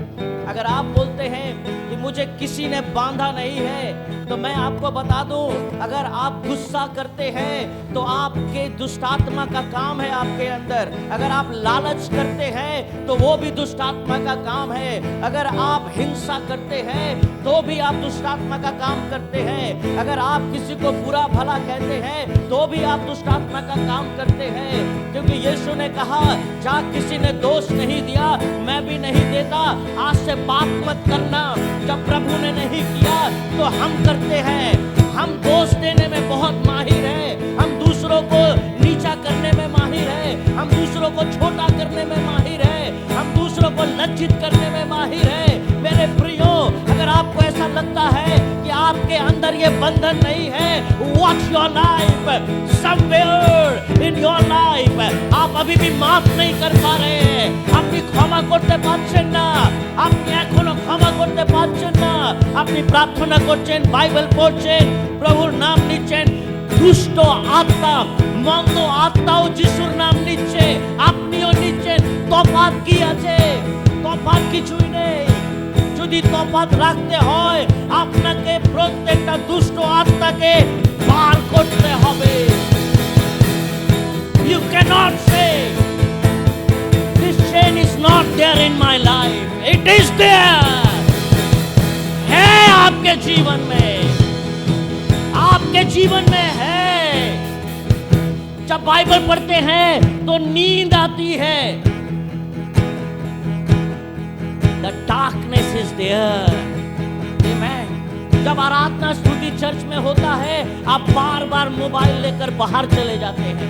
अगर आप बोलते हैं कि मुझे किसी ने बांधा नहीं है, तो मैं आपको बता दूं, अगर आप गुस्सा करते हैं तो आपके दुष्ट आत्मा का काम है आपके अंदर। अगर आप लालच करते हैं तो वो भी दुष्ट आत्मा का काम है। अगर आप हिंसा करते हैं तो भी आप दुष्ट आत्मा का काम करते हैं। अगर आप किसी को बुरा भला कहते हैं तो भी आप दुष्ट आत्मा का काम करते हैं। क्योंकि यीशु ने कहा, जहाँ किसी ने दोष नहीं दिया मैं भी नहीं देता। आज से पाप मत करना। जब प्रभु ने नहीं किया तो हम करते हैं। हम दोष देने में बहुत माहिर हैं, हम दूसरों को नीचा करने में माहिर हैं, हम दूसरों को छोटा करने में माहिर हैं, हम दूसरों को लज्जित करने में माहिर हैं। मेरे प्रियो, अगर आपको ऐसा लगता है कि आपके अंदर ये बंधन नहीं है, watch your life, somewhere in your life आप अभी भी माफ नहीं कर पा रहे हैं। আপনি ক্ষমা করতে পারছেন না, আপনি এখনো ক্ষমা করতে পারছেন না। আপনি প্রার্থনা করছেন, বাইবেল পড়ছেন, প্রভুর নাম নিচ্ছেন, দুষ্ট আত্মা, মন্দ আত্মাও যিশুর নাম নিচ্ছে, আপনিও নিচ্ছেন। তফাৎ কি আছে? তফাৎ কিছুই নেই। যদি তফাৎ রাখতে হয় আপনাকে প্রত্যেকটা দুষ্ট আত্মাকে বার করতে হবে। You cannot say this chain is not there in my life. It is there. है आपके जीवन में, आपके जीवन में है। जब बाइबल पढ़ते हैं तो नींद आती है। The darkness is there. Amen. जब आराधना स्तुति चर्च में होता है, आप बार बार मोबाइल लेकर बाहर चले जाते हैं।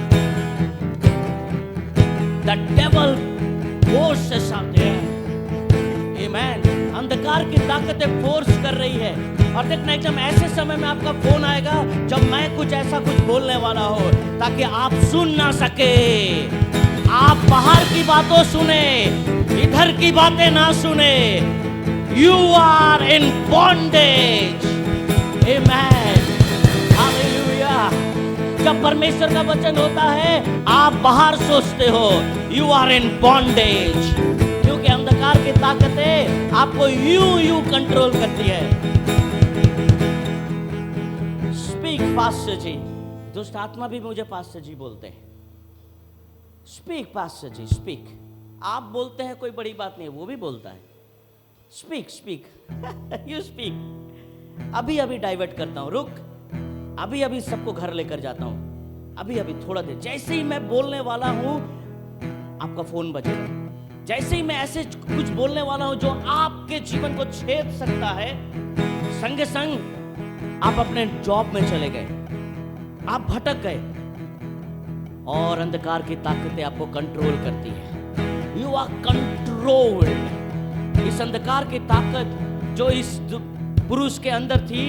The devil forces out there. Amen. अंधकार की ताकतें फोर्स कर रही है। और देखना, एकदम ऐसे समय में आपका फोन आएगा जब मैं कुछ ऐसा कुछ बोलने वाला हो, ताकि आप सुन ना सके। आप बाहर की बातों सुने, इधर की बातें ना सुने। You are in bondage. Amen. Hallelujah. जब परमेश्वर का वचन होता है, आप बाहर सोचते हो, You are in bondage. क्योंकि अंधकार की ताकतें आपको यूं कंट्रोल करती है। Speak, पास्टर जी। दुष्ट आत्मा भी मुझे पास्टर जी बोलते हैं। स्पीक पास्टर जी, स्पीक। आप बोलते हैं कोई बड़ी बात नहीं, वो भी बोलता है। Speak speak you speak. अभी अभी डाइवर्ट करता हूँ, रुक, अभी अभी सबको घर लेकर जाता हूँ। अभी अभी थोड़ा देर, जैसे ही मैं बोलने वाला हूँ आपका फोन बजेगा। जैसे ही मैं ऐसे कुछ बोलने वाला हूँ जो आपके जीवन को छेद सकता है, संगे संग आप अपने जॉब में चले गए, आप भटक गए, और अंधकार की ताकतें आपको कंट्रोल करती है। You are controlled. इस अंधकार की ताकत जो इस पुरुष के अंदर थी,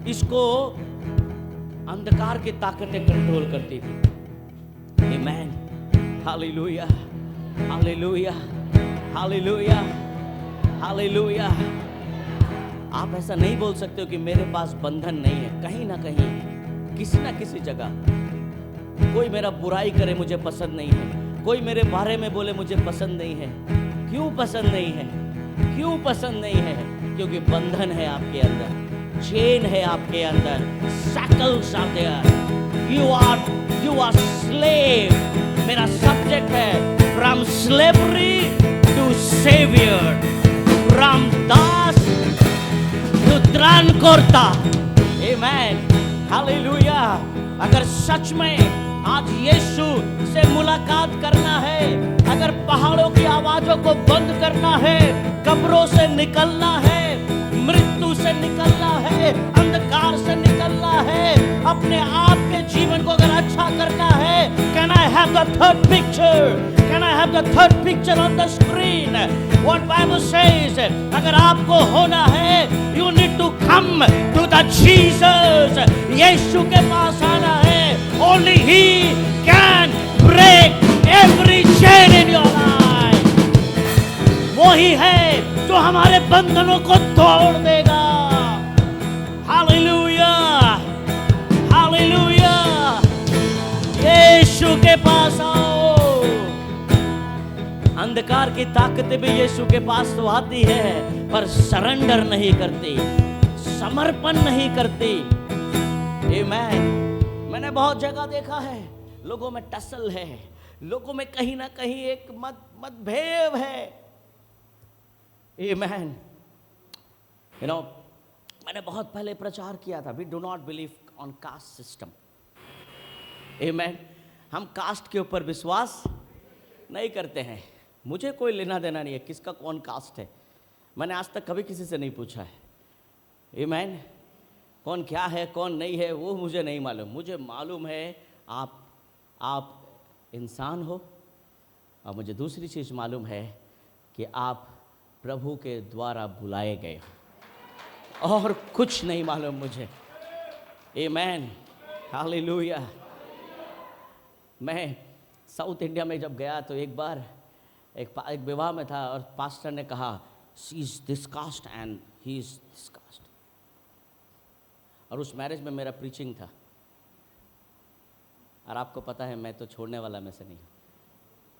इसको अंधकार की ताकतें कंट्रोल करती थी। Amen. Hallelujah, hallelujah, hallelujah, hallelujah. आप ऐसा नहीं बोल सकते हो कि मेरे पास बंधन नहीं है। कहीं ना कहीं, किसी ना किसी जगह कोई मेरा बुराई करे, मुझे पसंद नहीं है। कोई मेरे बारे में बोले, मुझे पसंद नहीं है। क्यों पसंद नहीं है? क्यों पसंद नहीं है? क्योंकि बंधन है आपके अंदर, चेन है आपके अंदर, shackles are there. You are slave. मेरा सब्जेक्ट है from slavery to savior, from Das to त्राणकर्ता। Amen. Hallelujah. अगर सच में आज यीशु से मुलाकात करना है, अगर पहाड़ों की आवाजों को बंद करना है, कब्रों से निकलना है, मृत्यु से निकलना है, अंधकार से निकलना है, अपने आप के जीवन को अगर अच्छा करना है, can I have the third picture? Can I have the third picture on the screen? What Bible says, अगर आपको होना है, you need to come to the Jesus. यीशु के पास आना है. Only He can break every chain in your life. वो ही है जो हमारे बंधनों को तोड़ देगा. Hallelujah, hallelujah. यीशु के पास आओ. अंधकार की ताकतें भी यीशु के पास तो आती है, पर सरेंडर नहीं करती, समर्पण नहीं करती. आमीन. मैंने बहुत जगह देखा है, लोगों में टसल है, लोगों में कहीं ना कहीं एक मतभेद है. आमीन. यू नो, मैंने बहुत पहले प्रचार किया था, we do not believe on caste system. Amen. हम कास्ट के ऊपर विश्वास नहीं करते हैं. मुझे कोई लेना देना नहीं है किसका कौन कास्ट है. मैंने आज तक कभी किसी से नहीं पूछा है. आमीन. कौन क्या है कौन नहीं है वो मुझे नहीं मालूम. मुझे मालूम है आप इंसान हो, और मुझे दूसरी चीज़ मालूम है कि आप प्रभु के द्वारा बुलाए गए हो, और कुछ नहीं मालूम मुझे. आमीन. हालेलुया. मैं साउथ इंडिया में जब गया तो एक बार एक विवाह में था, और पास्टर ने कहा she is this caste and he is this caste. और उस मैरिज में मेरा प्रीचिंग था, और आपको पता है मैं तो छोड़ने वाला में से नहीं हूँ.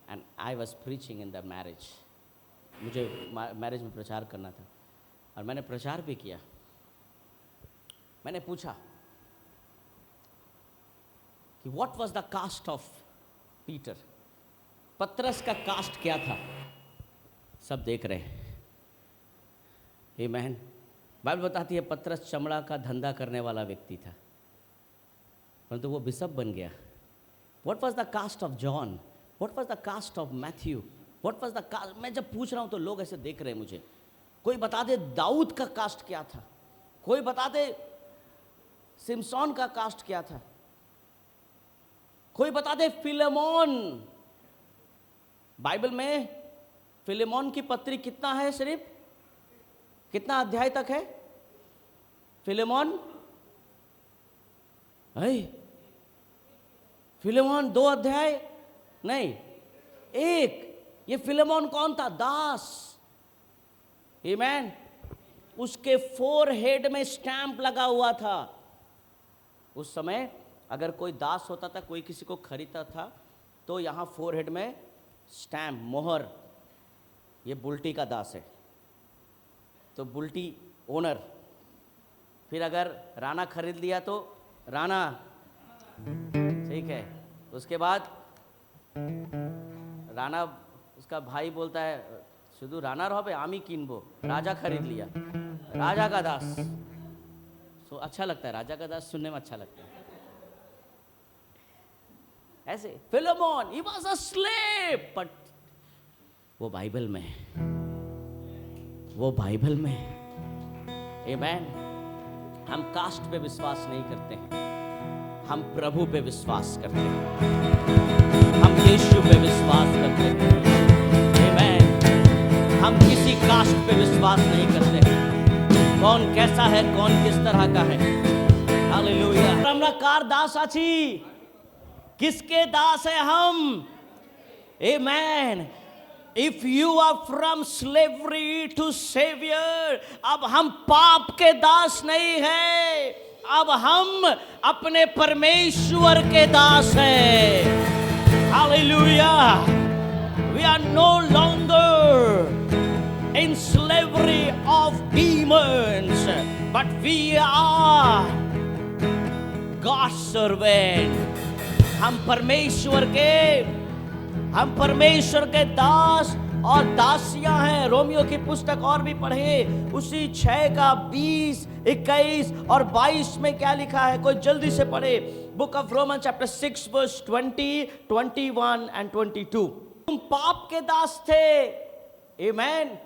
And I was preaching in the marriage. मुझे मैरिज में प्रचार करना था, और मैंने प्रचार भी किया. मैंने पूछा कि what was the caste of Peter. पतरस का कास्ट क्या था. सब देख रहे हैं. आमीन. बाइबल बताती है पतरस चमड़ा का धंधा करने वाला व्यक्ति था, परंतु वो बिशप बन गया. What was the caste of John. What was the caste of Matthew. What was the caste. मैं जब पूछ रहा हूँ तो लोग ऐसे देख रहे हैं मुझे. कोई बता दे दाऊद का कास्ट क्या था, कोई बता दे सिमसोन का कास्ट क्या था, कोई बता दे फिलेमोन. बाइबल में फिलेमोन की पत्री कितना है, सिर्फ कितना अध्याय तक है फिलेमोन. फिलेमोन 2 अध्याय नहीं, 1. ये फिलेमोन कौन था. दास. आमीन. उसके फोरहेड में स्टैंप लगा हुआ था. उस समय अगर कोई दास होता था, कोई किसी को खरीदता था, तो यहाँ फोरहेड में स्टैंप, मोहर. ये बुल्टी का दास है तो बुल्टी ओनर. फिर अगर राणा खरीद लिया तो राणा. ठीक है. उसके बाद राणा, उसका भाई बोलता है शुद्ध राणा रहो आमी किनबो. राजा खरीद लिया, राजा का दास. सो अच्छा लगता है, राजा का दास सुनने में अच्छा लगता है. ऐसे Philemon, he was a slave, but वो बाइबल में, वो बाइबल में. आमीन. हम कास्ट पे विश्वास नहीं करते हैं, हम प्रभु पे विश्वास करते हैं, हम यीशु पे विश्वास करते हैं. आमीन. हम किसी कास्ट पे विश्वास नहीं करते हैं. कौन कैसा है, कौन किस तरह का है. हालेलुया. हमरा कार दास आछि. किसके दास है हम. आमीन. If you are from slavery to Savior, अब हम पाप के दास नहीं हैं, अब हम अपने परमेश्वर के दास हैं. Hallelujah. We are no longer in slavery of demons, but we are God's servant. हम परमेश्वर के दास और दासियां हैं. रोमियो की पुस्तक और भी पढ़े, उसी 6 का 20, 21 और 22 में क्या लिखा है, कोई जल्दी से पढ़े। Book of Roman chapter 6 verse 20, 21 and 22। तुम पाप के दास थे, आमेन,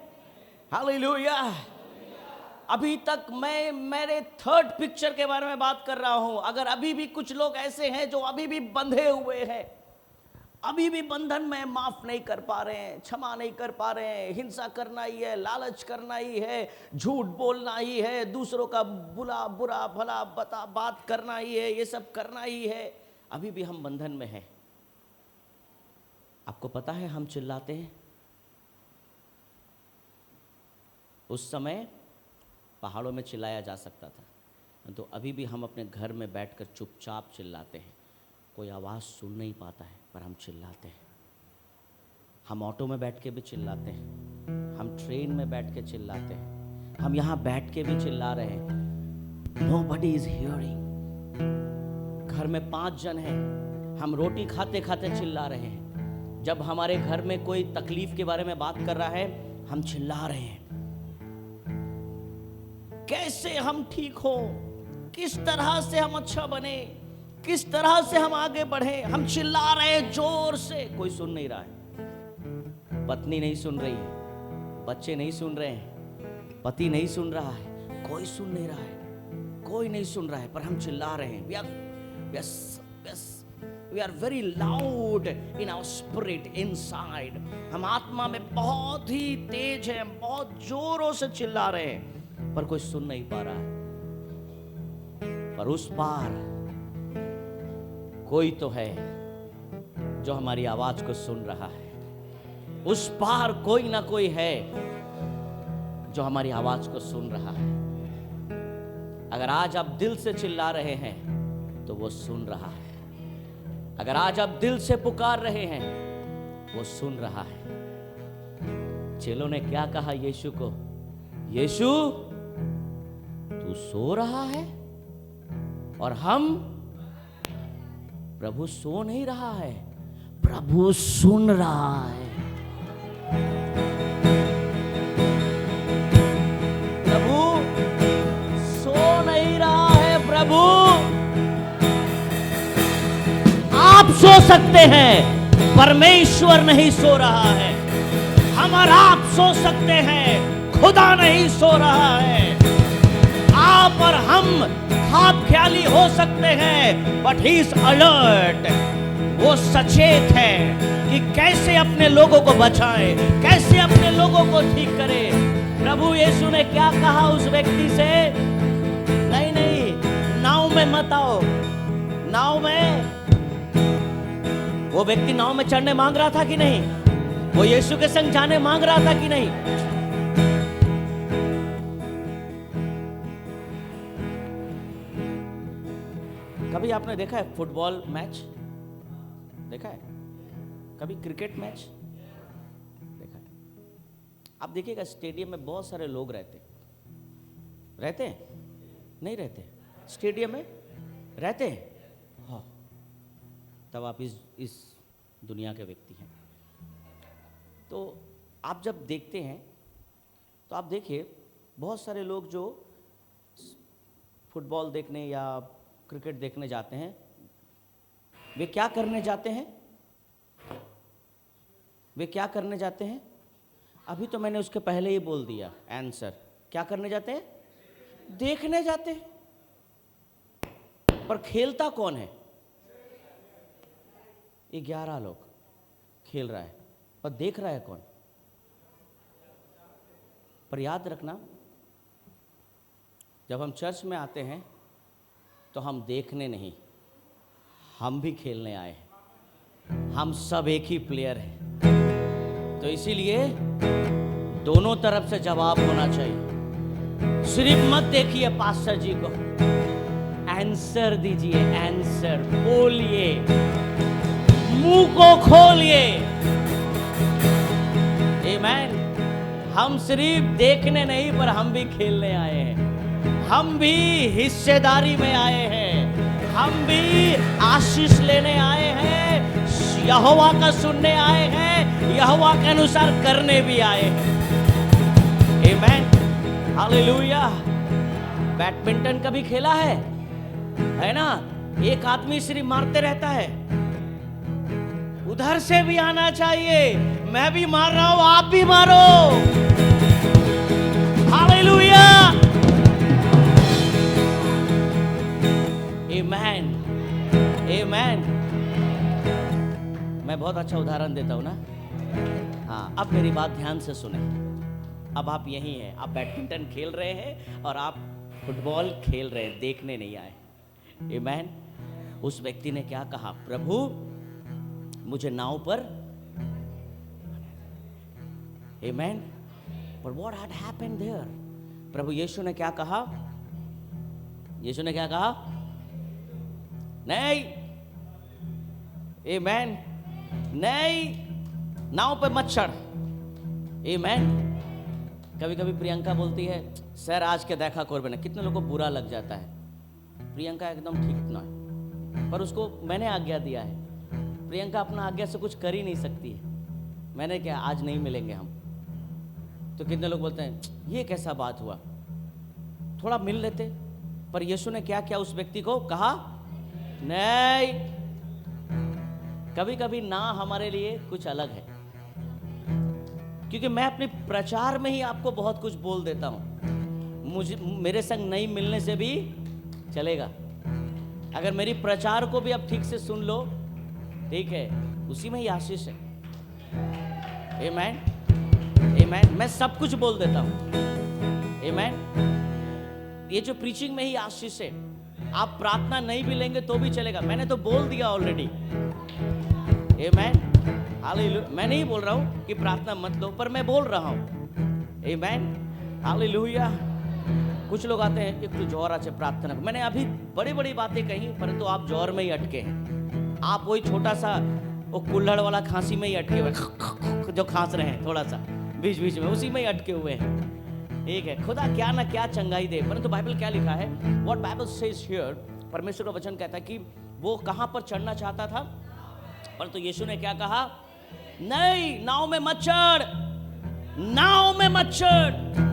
हालेलुया। अभी तक मैं मेरे थर्ड पिक्चर के बारे में बात कर रहा हूं। अगर अभी भी कुछ लोग ऐसे हैं जो अभी भी बंधे हुए हैं, अभी भी बंधन में, माफ नहीं कर पा रहे हैं, क्षमा नहीं कर पा रहे हैं, हिंसा करना ही है, लालच करना ही है, झूठ बोलना ही है, दूसरों का बुरा भला बात करना ही है, ये सब करना ही है, अभी भी हम बंधन में हैं। आपको पता है हम चिल्लाते हैं। उस समय पहाड़ों में चिल्लाया जा सकता था, तो अभी भी हम अपने घर में बैठकर चुपचाप चिल्लाते हैं। कोई आवाज़ सुन नहीं पाता है पर हम चिल्लाते हैं। हम ऑटो में बैठ के भी चिल्लाते हैं, हम ट्रेन में बैठ के चिल्लाते हैं, हम यहाँ बैठ के भी चिल्ला रहे हैं। Nobody is hearing। घर में 5 जन हैं, हम रोटी खाते खाते चिल्ला रहे हैं। जब हमारे घर में कोई तकलीफ के बारे में बात कर रहा है, हम चिल्ला रहे हैं। कैसे हम ठीक हो, किस तरह से हम अच्छा बने, किस तरह से हम आगे बढ़े, हम चिल्ला रहे हैं जोर से। कोई सुन नहीं रहा है, पत्नी नहीं सुन रही है, बच्चे नहीं सुन रहे हैं, पति नहीं सुन रहा है, कोई सुन नहीं रहा है, कोई नहीं सुन रहा है, पर हम चिल्ला रहे हैं। We are very loud in our spirit inside। हम आत्मा में बहुत ही तेज हैं, बहुत जोरों से चिल्ला रहे हैं, पर कोई सुन नहीं पा रहा है। पर उस पार कोई तो है जो हमारी आवाज को सुन रहा है। उस पार कोई ना कोई है जो हमारी आवाज को सुन रहा है। अगर आज आप दिल से चिल्ला रहे हैं तो वो सुन रहा है। अगर आज आप दिल से पुकार रहे हैं, वो सुन रहा है। चेलों ने क्या कहा यीशु को? यीशु तू सो रहा है? और हम, प्रभु सो नहीं रहा है, प्रभु सुन रहा है। प्रभु सो नहीं रहा है। प्रभु, आप सो सकते हैं, परमेश्वर नहीं सो रहा है। हम और आप सो सकते हैं, खुदा नहीं सो रहा है। आप और हम खाब ख्याली हो सकते हैं, बट ही इज अलर्ट। वो सचेत है कि कैसे अपने लोगों को बचाए, कैसे अपने लोगों को ठीक करे। प्रभु यीशु ने क्या कहा उस व्यक्ति से? नहीं नहीं, नाव में मत आओ। नाव में, वो व्यक्ति नाव में चढ़ने मांग रहा था कि नहीं? वो यीशु के संग जाने मांग रहा था कि नहीं? कभी आपने देखा है फुटबॉल मैच? देखा है? कभी क्रिकेट मैच देखा है? आप देखिएगा स्टेडियम में बहुत सारे लोग रहते हैं, नहीं रहते? स्टेडियम में रहते हैं। हाँ, तब आप इस दुनिया के व्यक्ति हैं। तो आप जब देखते हैं तो आप देखिए बहुत सारे लोग जो फुटबॉल देखने या क्रिकेट देखने जाते हैं, वे क्या करने जाते हैं? वे क्या करने जाते हैं? अभी तो मैंने उसके पहले ही बोल दिया आंसर। क्या करने जाते हैं? देखने जाते हैं। पर खेलता कौन है? 11 लोग खेल रहा है, पर देख रहा है कौन? पर याद रखना, जब हम चर्च में आते हैं तो हम देखने नहीं, हम भी खेलने आए हैं। हम सब एक ही प्लेयर हैं। तो इसीलिए दोनों तरफ से जवाब होना चाहिए। सिर्फ मत देखिए पास्टर जी को, आंसर दीजिए, आंसर बोलिए, मुंह को खोलिए। आमीन। हम सिर्फ देखने नहीं, पर हम भी खेलने आए हैं। हम भी हिस्सेदारी में आए हैं। हम भी आशीष लेने आए हैं, यहोवा का सुनने आए हैं, यहोवा के अनुसार करने भी आए हैं। आमीन, हालेलुया। बैडमिंटन कभी खेला है ना? एक आदमी सिर्फ मारते रहता है, उधर से भी आना चाहिए। मैं भी मार रहा हूं, आप भी मारो। हालेलुया, आमेन, आमेन। मैं बहुत अच्छा उदाहरण देता हूं ना। हाँ, अब मेरी बात ध्यान से सुने। अब आप यही हैं, आप बैडमिंटन खेल रहे हैं और आप फुटबॉल खेल रहे हैं, देखने नहीं आए। आमेन। उस व्यक्ति ने क्या कहा? प्रभु मुझे नाव पर। आमेन। But what had happened there? प्रभु यीशु ने क्या कहा? यीशु ने क्या कहा? नहीं, आमेन, नहीं, नाव पे मत चढ़। आमेन। कभी कभी प्रियंका बोलती है, सर आज के देखा करबे ना। कितने लोगों को बुरा लग जाता है। प्रियंका एकदम ठीक ना है, पर उसको मैंने आज्ञा दिया है। प्रियंका अपना आज्ञा से कुछ कर ही नहीं सकती है। मैंने क्या, आज नहीं मिलेंगे हम। तो कितने लोग बोलते हैं, ये कैसा बात हुआ, थोड़ा मिल लेते। पर यीशु ने क्या किया? उस व्यक्ति को कहा नहीं। कभी कभी ना हमारे लिए कुछ अलग है, क्योंकि मैं अपने प्रचार में ही आपको बहुत कुछ बोल देता हूं। मुझे मेरे संग नहीं मिलने से भी चलेगा। अगर मेरी प्रचार को भी आप ठीक से सुन लो, ठीक है, उसी में ही आशीष है। आमेन, आमेन। मैं सब कुछ बोल देता हूं। आमेन। ये जो प्रीचिंग में ही आशीष है। आप प्रार्थना नहीं भी लेंगे तो भी चलेगा। मैंने तो बोल दिया ऑलरेडी। आमेन, हालेलुया। मैं नहीं बोल रहा हूं कि प्रार्थना मत लो, पर मैं बोल रहा हूं। Amen, hallelujah. कुछ लोग आते हैं, एक तो जोर आचे प्रार्थना। मैंने अभी बड़ी बड़ी बातें कही, परंतु आप जोर में ही अटके हैं। आप वही छोटा सा वो कुल्हड़ वाला खांसी में ही अटके हुए, जो खांस रहे हैं थोड़ा सा बीच बीच में, उसी में ही अटके हुए हैं। ठीक है, खुदा क्या ना क्या चंगाई दे। परंतु बाइबल क्या लिखा है? व्हाट बाइबल सेज हियर, परमेश्वर का वचन कहता है कि वो कहां पर चढ़ना चाहता था, परंतु यीशु ने क्या कहा? नहीं, नाव में मत चढ़, नाव में मत चढ़।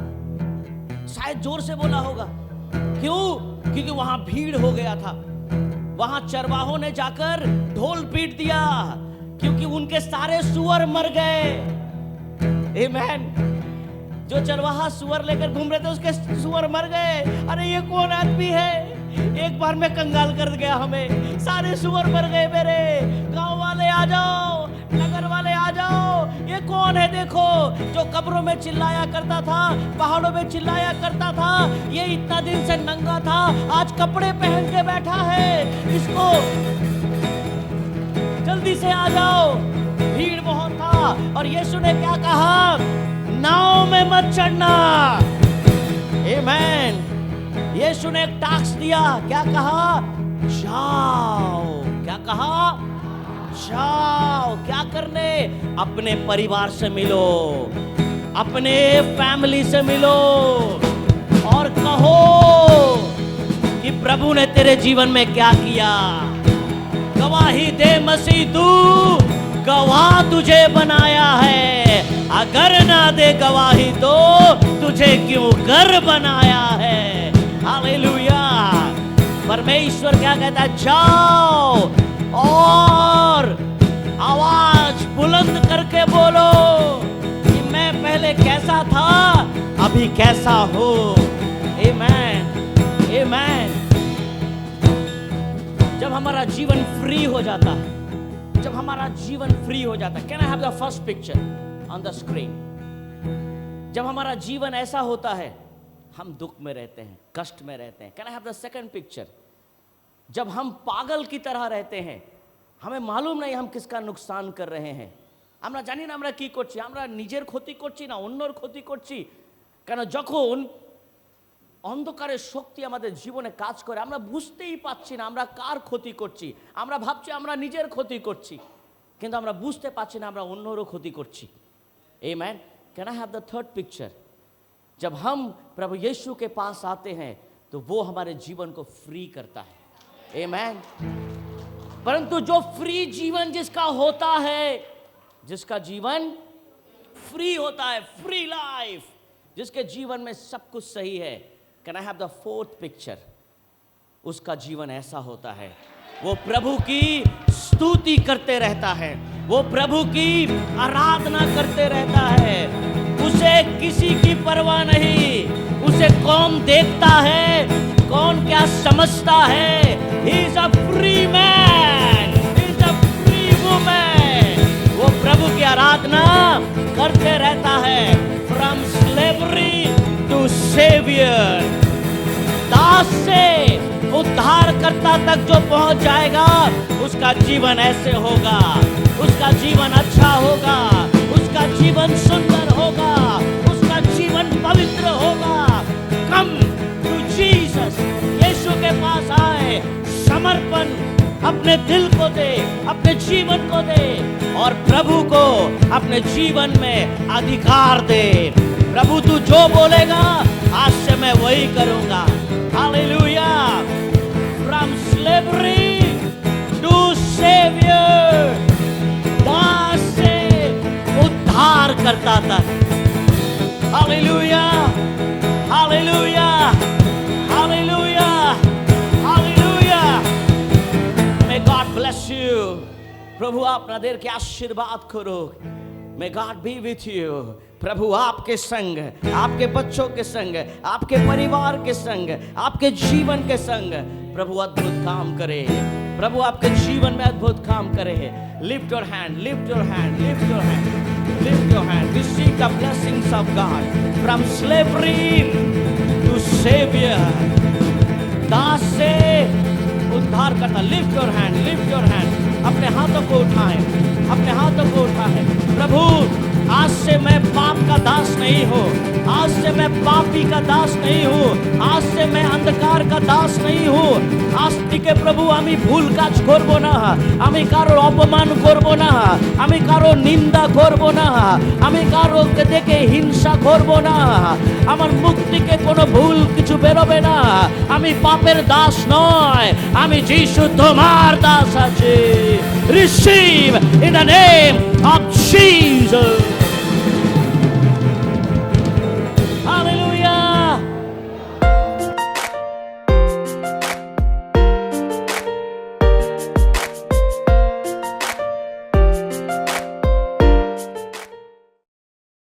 शायद जोर से बोला होगा। क्यों? क्योंकि वहां भीड़ हो गया था। वहां चरवाहों ने जाकर ढोल पीट दिया, क्योंकि उनके सारे सुअर मर गए। आमेन। जो चरवाहा सुअर लेकर घूम रहे थे, उसके सुअर मर गए। अरे ये कौन आदमी है? एक बार में कंगाल कर गया हमें। सारे सुअर मर गए मेरे। गांव वाले आ जाओ, नगर वाले आ जाओ। ये कौन है? देखो, जो कब्रों में चिल्लाया करता था, पहाड़ों में चिल्लाया करता था, ये इतना दिन से नंगा था, आज कपड़े पहन के बैठा है। इसको जल्दी से आ जाओ। भीड़ बहुत था और यीशु ने क्या कहा? नाव में मत चढ़ना। आमेन। यीशु ने एक टास्क दिया। क्या कहा? जाओ। क्या कहा? जाओ। क्या करने? अपने परिवार से मिलो, अपने फैमिली से मिलो और कहो कि प्रभु ने तेरे जीवन में क्या किया। गवाही दे मसीह, तू गवाह तुझे बनाया है। अगर ना दे गवाही तो तुझे क्यों घर बनाया है। हालेलुया। परमेश्वर क्या कहता है? जाओ और आवाज बुलंद करके बोलो कि मैं पहले कैसा था, अभी कैसा हूं। आमेन, आमेन। जब हमारा जीवन फ्री हो जाता है, जब हमारा जीवन फ्री हो जाता है, can I have the first picture on the screen? जब हमारा जीवन ऐसा होता है, हम दुख में रहते हैं, कष्ट में रहते हैं। Can I have the second picture? जब हम पागल की तरह रहते हैं, हमें मालूम नहीं हम किसका नुकसान कर रहे हैं। আমরা জানি না আমরা কি করছি, আমরা নিজের ক্ষতি করছি না অন্যর ক্ষতি করছি। কেন? যখন অন্ধকারের শক্তি আমাদের জীবনে কাজ করে, আমরা বুঝতেই পাচ্ছি না আমরা কার ক্ষতি করছি। আমরা ভাবছি আমরা নিজের ক্ষতি করছি, কিন্তু আমরা বুঝতে পারছি না আমরা অন্যরও ক্ষতি করছি। Amen. Can I have the third picture? जब हम प्रभु यीशु के पास आते हैं तो वो हमारे जीवन को फ्री करता है। आमेन। परंतु जो फ्री जीवन जिसका होता है, जिसका जीवन फ्री होता है, फ्री लाइफ, जिसके जीवन में सब कुछ सही है, can I have the fourth picture? उसका जीवन ऐसा होता है, वो प्रभु की स्तुति करते रहता है, वो प्रभु की आराधना करते रहता है, उसे किसी की परवाह नहीं, उसे कौन देखता है, कौन क्या समझता है। He is a free man, he is a free woman. वो प्रभु की आराधना करते रहता है, फ्रॉम स्लेवरी टू सेवियर। दास से उद्धारकर्ता तक जो पहुंच जाएगा, उसका जीवन ऐसे होगा, उसका जीवन अच्छा होगा, उसका जीवन सुंदर होगा, उसका जीवन पवित्र होगा। कम टू जीसस, यीशु के पास आए, समर्पण अपने दिल को दे, अपने जीवन को दे और प्रभु को अपने जीवन में अधिकार दे। प्रभु तू जो बोलेगा आज से मैं वही करूंगा। Hallelujah. From slavery to saviour, दास से उद्धार करता था। Hallelujah, hallelujah, hallelujah, hallelujah. May God bless you. प्रभु अपना देर के आशीर्वाद करो। May God be with you. प्रभु आपके संग, आपके बच्चों के संग, आपके परिवार के संग, आपके जीवन के संग प्रभु अद्भुत काम करे। प्रभु आपके जीवन में अद्भुत काम करे। Lift your hand, lift your hand, lift your hand, lift your hand. We seek the blessings of God from slavery to saviour. दास से उद्धार करता। Lift your hand, lift your hand. अपने हाथों को उठाएं, अपने हाथों को उठाएं। प्रभु आज से मैं पाप का दास नहीं हूँ, आज से मैं पापी का दास नहीं हूँ, आज से मैं अंधकार का दास नहीं हूँ। आज থেকে প্রভু আমি ভুল কাজ করব না, আমি কারোর অপমান করব না, আমি কারোর নিন্দা করব না, আমি কারোকে দেখে হিংসা করব না, আমার মুখ থেকে কোনো ভুল কিছু বেরোবে না। আমি পাপের দাস নয়, আমি যিশু তোমার দাস আছি। Receive in the name of Jesus.